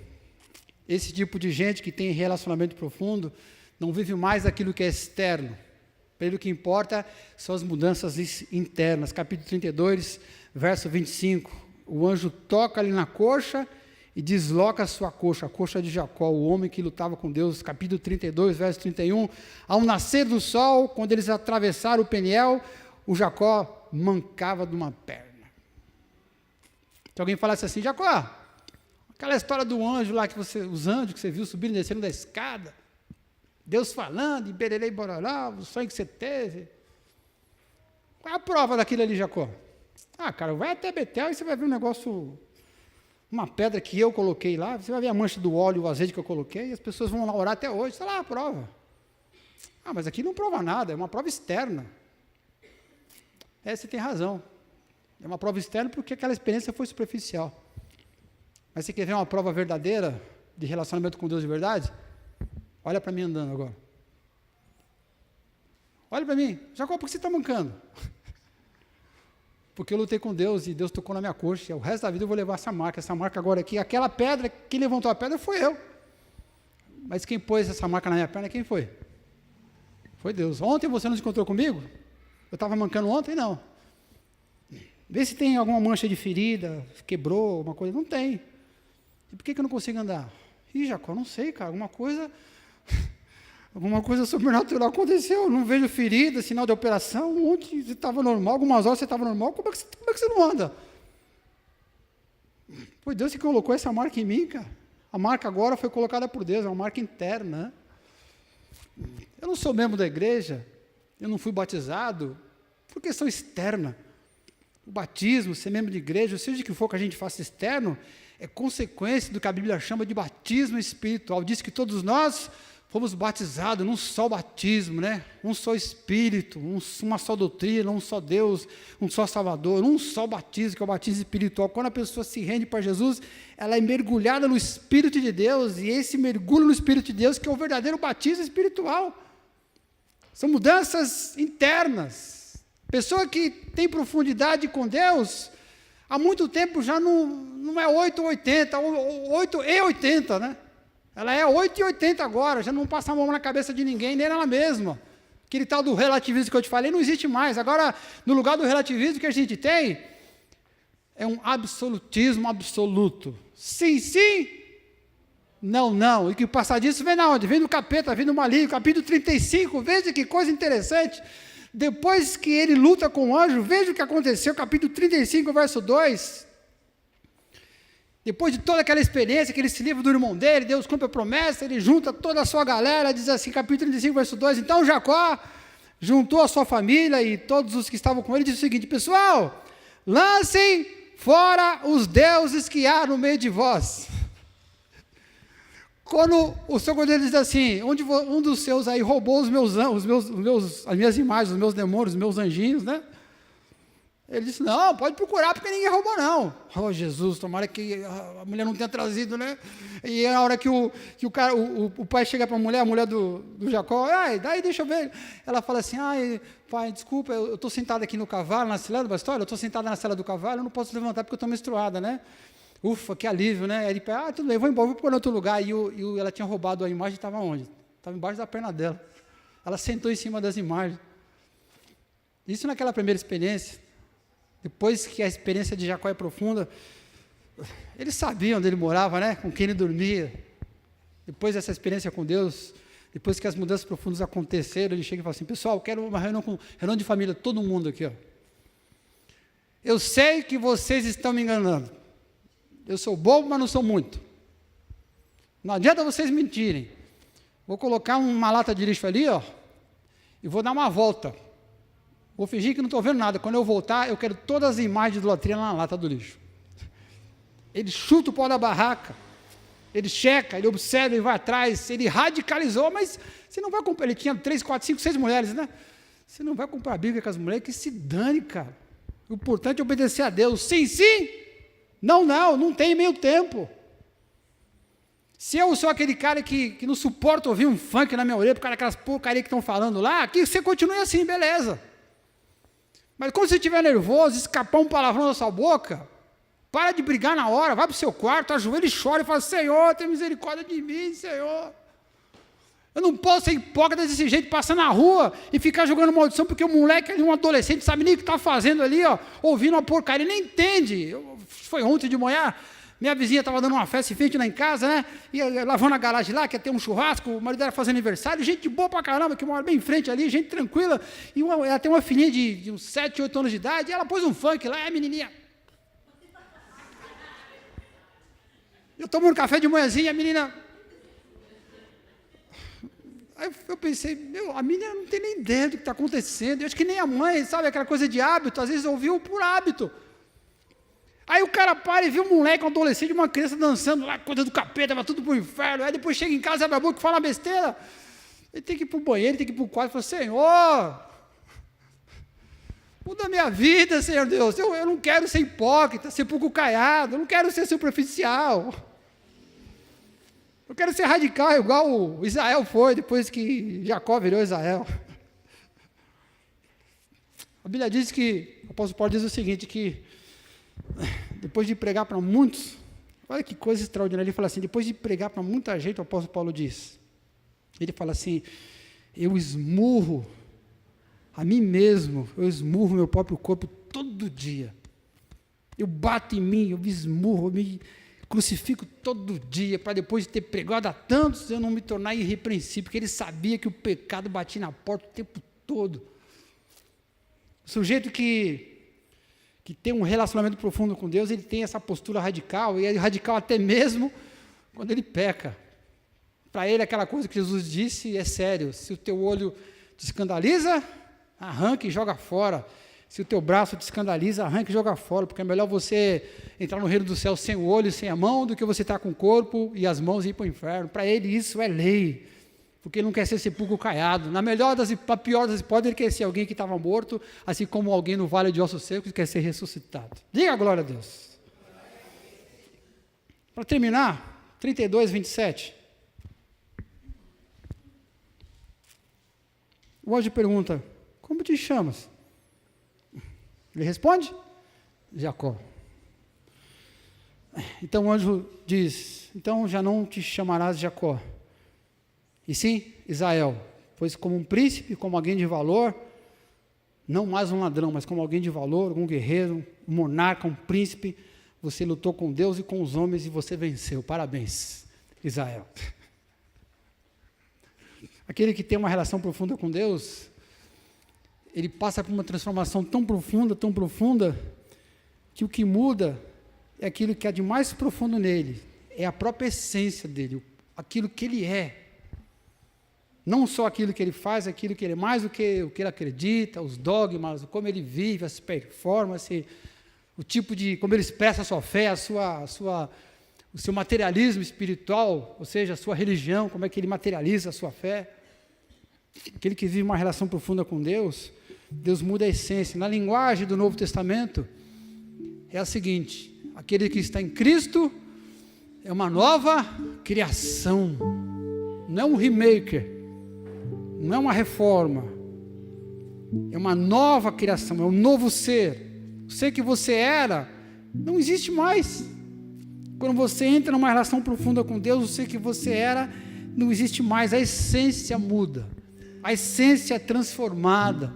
Esse tipo de gente que tem relacionamento profundo não vive mais aquilo que é externo. Para ele o que importa são as mudanças internas. Capítulo 32, verso 25. O anjo toca ali na coxa e desloca a sua coxa, a coxa de Jacó, o homem que lutava com Deus. Capítulo 32, verso 31. Ao nascer do sol, quando eles atravessaram o Peniel, o Jacó mancava de uma perna. Se alguém falasse assim, Jacó, aquela história do anjo lá, os anjos que você viu subindo e descendo da escada, Deus falando, e bererei bororó, o sonho que você teve. Qual é a prova daquilo ali, Jacó? Ah, cara, vai até Betel e você vai ver um negócio, uma pedra que eu coloquei lá, você vai ver a mancha do óleo e o azeite que eu coloquei, e as pessoas vão lá orar até hoje, sei lá a prova. Ah, mas aqui não prova nada, é uma prova externa. Você tem razão. É uma prova externa porque aquela experiência foi superficial. Mas você quer ver uma prova verdadeira de relacionamento com Deus de verdade? Olha para mim andando agora. Olha para mim. Jacó, por que você está mancando? Porque eu lutei com Deus e Deus tocou na minha coxa. O resto da vida eu vou levar essa marca agora aqui. Aquela pedra, quem levantou a pedra foi eu. Mas quem pôs essa marca na minha perna, quem foi? Foi Deus. Ontem você não se encontrou comigo? Eu estava mancando ontem? Não. Vê se tem alguma mancha de ferida, quebrou, alguma coisa. Não tem. E por que eu não consigo andar? Ih, Jacó, não sei, cara. Alguma coisa sobrenatural aconteceu. Eu não vejo ferida, sinal de operação. Ontem você estava normal, algumas horas você estava normal. Como é que você não anda? Foi Deus que colocou essa marca em mim, cara. A marca agora foi colocada por Deus, é uma marca interna. Eu não sou membro da igreja. Eu não fui batizado por questão externa. O batismo, ser membro de igreja, seja de que for que a gente faça externo, é consequência do que a Bíblia chama de batismo espiritual. Diz que todos nós fomos batizados num só batismo, né? Um só Espírito, uma só doutrina, um só Deus, um só Salvador, um só batismo, que é o batismo espiritual. Quando a pessoa se rende para Jesus, ela é mergulhada no Espírito de Deus, e esse mergulho no Espírito de Deus que é o verdadeiro batismo espiritual. São mudanças internas. Pessoa que tem profundidade com Deus, há muito tempo já não é 8 ou 80, 8 e 80, né? Ela é 8 e 80 agora, já não passa a mão na cabeça de ninguém, nem ela mesma. Aquele tal do relativismo que eu te falei não existe mais. Agora, no lugar do relativismo que a gente tem, é um absolutismo absoluto. Sim, sim. Não, não. E que passar disso vem na onde? Vem do capeta, vem do maligno. Capítulo 35, veja que coisa interessante. Depois que ele luta com o anjo, veja o que aconteceu. Capítulo 35, verso 2. Depois de toda aquela experiência, que ele se livra do irmão dele, Deus cumpre a promessa, ele junta toda a sua galera, diz assim, capítulo 35, verso 2. Então Jacó juntou a sua família e todos os que estavam com ele, disse o seguinte, pessoal, lancem fora os deuses que há no meio de vós. Quando o seu governo diz assim, onde um dos seus aí roubou as minhas imagens, os meus demônios, os meus anjinhos, né? Ele disse, não, pode procurar, porque ninguém roubou, não. Oh, Jesus, tomara que a mulher não tenha trazido, né? E a hora que o pai chega para a mulher do Jacó, daí deixa eu ver. Ela fala assim, pai, desculpa, eu estou sentada aqui no cavalo, na cela da história, eu estou sentada na cela do cavalo, eu não posso levantar porque eu estou menstruada, né? Ufa, que alívio, né? Aí ele fala, tudo bem, vou embora, vou procurar outro lugar. E ela tinha roubado a imagem, estava onde? Estava embaixo da perna dela. Ela sentou em cima das imagens. Isso naquela primeira experiência. Depois que a experiência de Jacó é profunda, ele sabia onde ele morava, né? Com quem ele dormia. Depois dessa experiência com Deus, depois que as mudanças profundas aconteceram, ele chega e fala assim, pessoal, quero uma reunião de família, todo mundo aqui, ó. Eu sei que vocês estão me enganando. Eu sou bobo, mas não sou muito. Não adianta vocês mentirem. Vou colocar uma lata de lixo ali, ó, e vou dar uma volta. Vou fingir que não estou vendo nada. Quando eu voltar, eu quero todas as imagens de idolatria na lata do lixo. Ele chuta o pau da barraca. Ele checa, ele observa, ele vai atrás. Ele radicalizou, mas você não vai comprar. Ele tinha 3, 4, 5, 6 mulheres, né? Você não vai comprar briga com as mulheres, que se dane, cara. O importante é obedecer a Deus. Sim, sim. Não, não tem meio tempo. Se eu sou aquele cara que não suporta ouvir um funk na minha orelha, por causa daquelas porcarias que estão falando lá, que você continue assim, beleza. Mas quando você estiver nervoso, escapar um palavrão da sua boca, para de brigar na hora, vai para o seu quarto, ajoelha e chora e fala, Senhor, tem misericórdia de mim, Senhor. Eu não posso ser hipócrita desse jeito, passar na rua e ficar jogando maldição, porque o moleque ali, um adolescente, sabe nem o que está fazendo ali, ó, ouvindo uma porcaria, nem entende. Foi ontem de manhã, minha vizinha estava dando uma festa em frente lá em casa, né? Ia lavando a garagem lá, que ia ter um churrasco, o marido dela fazendo aniversário, gente boa pra caramba, que mora bem em frente ali, gente tranquila, e ela tem uma filhinha de uns 7, 8 anos de idade, e ela pôs um funk lá, menininha. Eu tomando café de manhãzinha, a menina... Aí eu pensei, a menina não tem nem ideia do que está acontecendo, eu acho que nem a mãe, sabe, aquela coisa de hábito, às vezes ouviu por hábito. Aí o cara para e vê um moleque, um adolescente, uma criança dançando lá, coisa do capeta, vai tudo pro inferno. Aí depois chega em casa, abre a boca e fala besteira. Ele tem que ir pro banheiro, tem que ir pro quarto e fala, Senhor, muda a minha vida, Senhor Deus. Eu não quero ser hipócrita, ser pouco caiado, eu não quero ser superficial. Eu quero ser radical, igual o Israel foi, depois que Jacó virou Israel. A Bíblia diz que, o apóstolo Paulo diz o seguinte, que depois de pregar para muitos, olha que coisa extraordinária, ele fala assim, depois de pregar para muita gente, o apóstolo Paulo diz, ele fala assim, eu esmurro a mim mesmo, eu esmurro meu próprio corpo todo dia, eu bato em mim, eu me esmurro, eu me crucifico todo dia, para depois de ter pregado a tantos, eu não me tornar irrepreensível, porque ele sabia que o pecado batia na porta o tempo todo. O sujeito que tem um relacionamento profundo com Deus, ele tem essa postura radical, e é radical até mesmo quando ele peca. Para ele, aquela coisa que Jesus disse é sério, se o teu olho te escandaliza, arranca e joga fora. Se o teu braço te escandaliza, arranca e joga fora, porque é melhor você entrar no reino do céu sem o olho e sem a mão, do que você estar com o corpo e as mãos e ir para o inferno. Para ele isso é lei, porque ele não quer ser sepulcro caiado. Na pior das hipóteses, ele quer ser alguém que estava morto, assim como alguém no vale de ossos secos quer ser ressuscitado. Diga a glória a Deus. Para terminar, 32, 27. O anjo pergunta, como te chamas? Ele responde, Jacó. Então o anjo diz, então já não te chamarás Jacó, e sim Israel, pois como um príncipe, como alguém de valor, não mais um ladrão, mas como alguém de valor, um guerreiro, um monarca, um príncipe, você lutou com Deus e com os homens e você venceu. Parabéns, Israel. Aquele que tem uma relação profunda com Deus, ele passa por uma transformação tão profunda, que o que muda é aquilo que há de mais profundo nele, é a própria essência dele, aquilo que ele é. Não só aquilo que ele faz, aquilo que ele é, mais do que o que ele acredita, os dogmas, como ele vive, as performances, o tipo de, como ele expressa a sua fé, o seu materialismo espiritual, ou seja, a sua religião, como é que ele materializa a sua fé. Aquele que vive uma relação profunda com Deus, Deus muda a essência. Na linguagem do Novo Testamento, é a seguinte: aquele que está em Cristo é uma nova criação, não é um remake, não é uma reforma, é uma nova criação, é um novo ser. O ser que você era não existe mais. Quando você entra numa relação profunda com Deus, o ser que você era não existe mais, a essência muda, a essência é transformada.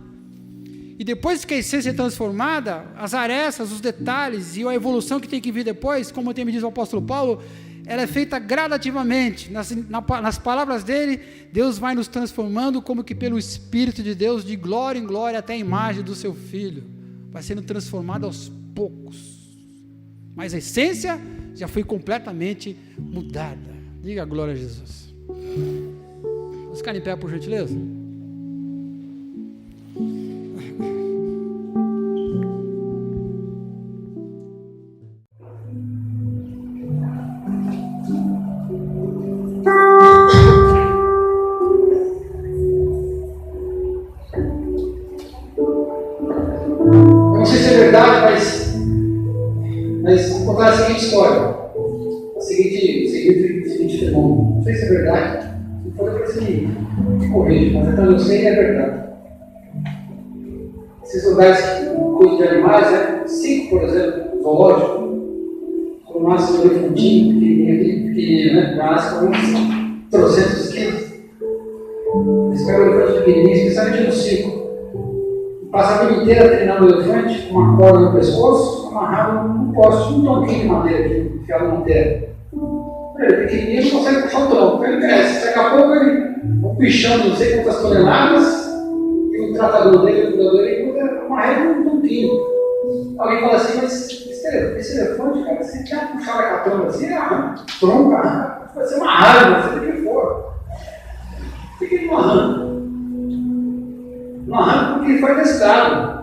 E depois que a essência é transformada, as arestas, os detalhes e a evolução que tem que vir depois, como tem me diz o apóstolo Paulo, ela é feita gradativamente. Nas palavras dele, Deus vai nos transformando como que pelo Espírito de Deus, de glória em glória até a imagem do seu Filho. Vai sendo transformado aos poucos. Mas a essência já foi completamente mudada. Diga a glória a Jesus. Vamos ficar em pé, por gentileza? Mas vou contar a seguinte história, o seguinte fenômeno. Não sei se é verdade, se for depois me corrija, mas então eu sei que é verdade. Esses lugares que cuidam de animais, né? 5, por exemplo, zoológico, quando nasce um elefantinho, pequenininho, né? Nasce com uns trocentos quilos. Eles pegam o elefante pequenininho, especialmente no circo. Passa a vida inteira treinando o elefante com uma corda no pescoço, amarrado num poste, um tronquinho de madeira, enfiado na terra. Ele pequenininho não consegue puxar o tronco, ele cresce. Daqui a pouco ele, um pichão de não sei quantas toneladas, e o tratador dele, o cuidador dele, uma rede com um tronquinho. Alguém fala assim, mas esse elefante, cara, se quer puxar a catanga assim, tronco, vai ser uma árvore, seja o que for. Por que ele não arranca? Não arranca porque ele foi testado.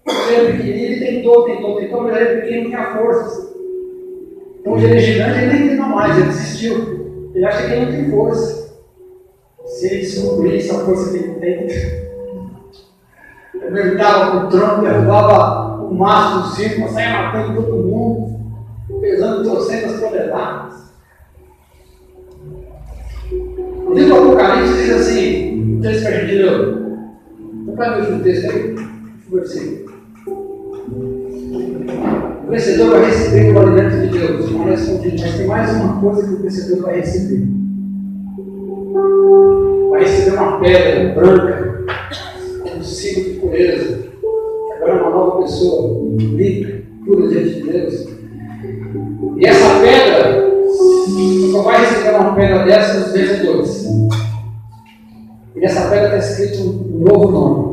Quando ele era pequenininho, ele tentou, mas ele era pequeno, não tinha força. Então, hoje ele é gigante, ele nem tenta mais, ele desistiu. Ele acha que ele não tem força. Se ele descobrir essa força que ele tem, ele estava com o tronco, derrubava o mastro do circo, saia matando todo mundo, pesando 300 toneladas. O livro do Apocalipse diz assim, o texto que a gente leu. Para ver o texto aí, versículo. O vencedor vai receber o alimento de Deus. Não é escondido, mas tem mais uma coisa que o vencedor vai receber. Vai receber uma pedra branca, como símbolo de pureza. Agora é uma nova pessoa, limpa, pura diante de Deus. E essa pedra, só vai receber uma pedra dessa nos vencedores. E nessa pedra está escrito um novo nome.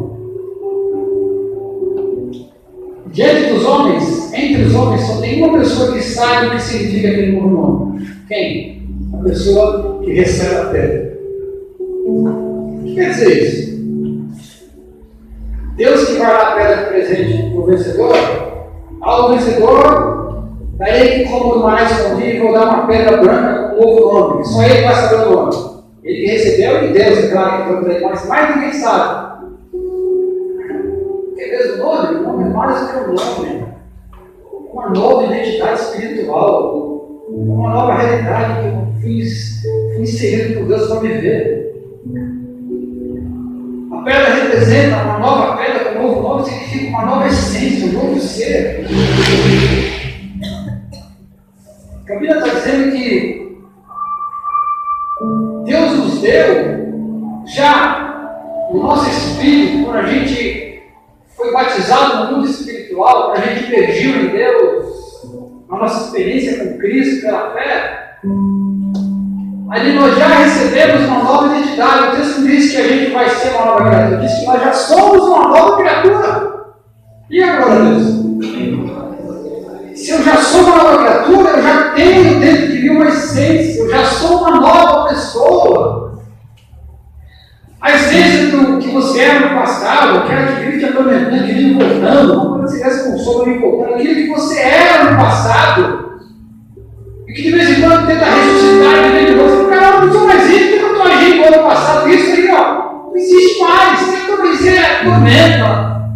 Diante dos homens, entre os homens, só tem uma pessoa que sabe o que significa aquele novo nome. Quem? A pessoa que recebe a pedra. O que quer dizer isso? Deus que vai dar a pedra de presente para o vencedor, ao vencedor, daí que como do mar escondido, vou dar uma pedra branca com um novo nome. Só ele vai saber o nome. Ele que recebeu de Deus, é claro que mas mais ninguém sabe. Porque mesmo o nome é mais do que um nome. Uma nova identidade espiritual, uma nova realidade que eu fui inserido por Deus para viver. A pedra representa uma nova pedra, com um novo nome significa uma nova essência, um novo ser. A Bíblia está dizendo que Deus nos deu já o nosso espírito, quando a gente foi batizado no mundo espiritual, quando a gente emergiu em Deus, na nossa experiência com Cristo pela fé, ali nós já recebemos uma nova identidade. O texto não diz que a gente vai ser uma nova criatura, diz que nós já somos uma nova criatura. E agora, Deus? Se eu já sou uma nova criatura, eu já tenho dentro de mim uma essência, eu já sou uma nova pessoa. A essência do que você era no passado, aquela que vive te atormentando, que vive voltando, quando você expulsou para vir voltando, aquilo que você era no passado, e que de vez em quando tenta ressuscitar e viver de novo. Cara, eu não sou mais isso, porque eu estou agindo igual no passado. Isso aí, ó, Não existe mais. Isso é tormenta,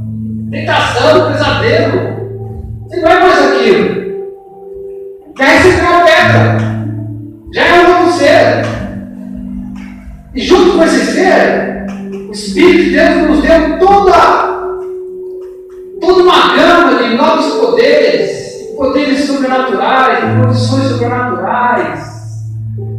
tentação, pesadelo. Você não é mais aquilo. Já recebeu a pedra. Já é um novo ser. E junto com esse ser, o Espírito de Deus nos deu toda uma gama de novos poderes sobrenaturais, de condições sobrenaturais,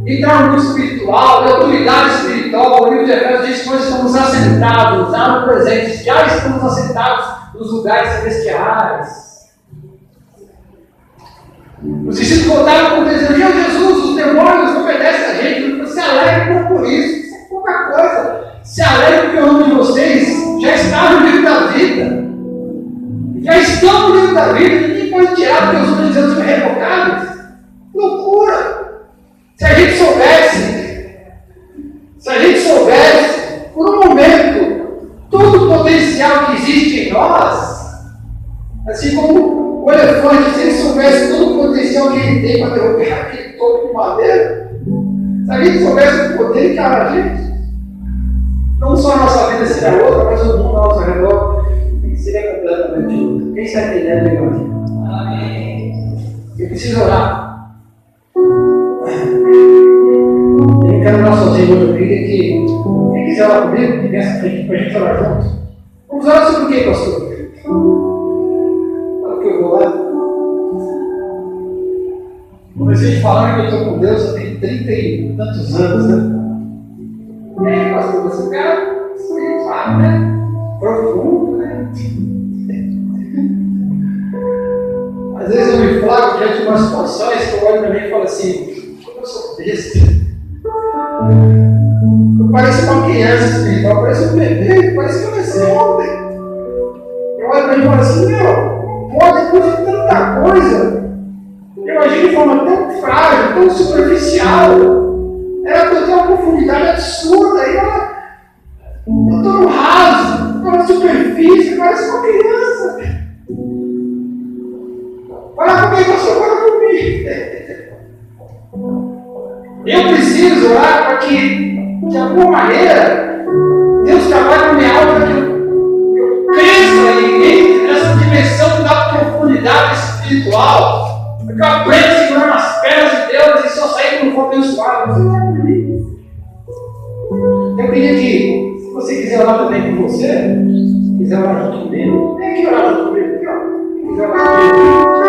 de trabalho espiritual, de autoridade espiritual. O livro de Efésios diz que nós estamos assentados, já no presente, já estamos assentados nos lugares celestiais. Os discípulos voltaram com dizendo: meu Jesus, os demônios obedecem a gente. Se alegrem por isso. Isso é pouca coisa. Se alegrem porque o nome de vocês já está no livro da vida. Já estão no livro da vida. Ninguém pode tirar porque os nomes de Deus são revogados. Loucura. Se a gente soubesse, por um momento, todo o potencial que existe em nós, assim como o elefante, se ele soubesse todo o potencial que ele tem para derrubar aquele topo de madeira, se a gente soubesse o poder que há na gente, não só a nossa vida seria outra, mas o mundo ao nosso redor seria completamente outro. Quem está entendendo aí hoje? Amém. Eu preciso orar. Eu não quero orar sozinho hoje, eu queria que quem quiser orar comigo, que venha para a gente orar juntos. Vamos orar sobre o que, pastor? Olha que eu vou lá. Comecei falando que eu estou com Deus há 30 e tantos anos, né? E aí, pastor, você cara espiritual, né? Profundo, né? Às vezes eu me flago diante de umas situações que eu olho para mim e falo assim: como eu sou besta. Eu pareço uma criança espiritual, pareço um bebê, parece que eu nasci ontem. Eu olho para mim e falo assim: meu, pode depois de tanta coisa. Eu agia de forma tão frágil, tão superficial. Ela tem uma profundidade absurda. E eu estou no raso, estou na superfície, parece uma criança. Fala comigo, pastor, fala comigo. Eu preciso orar para que, de alguma maneira, Deus trabalhe na minha alma para que eu cresça e entre nessa dimensão da profundidade espiritual. Porque eu aprendo a segurar nas pernas de Deus e só sair quando for abençoado. Você não é comigo. Eu queria que, se você quiser orar também com você, quiser orar junto comigo, vem aqui orar junto comigo. Aqui, ó. Quiser orar comigo.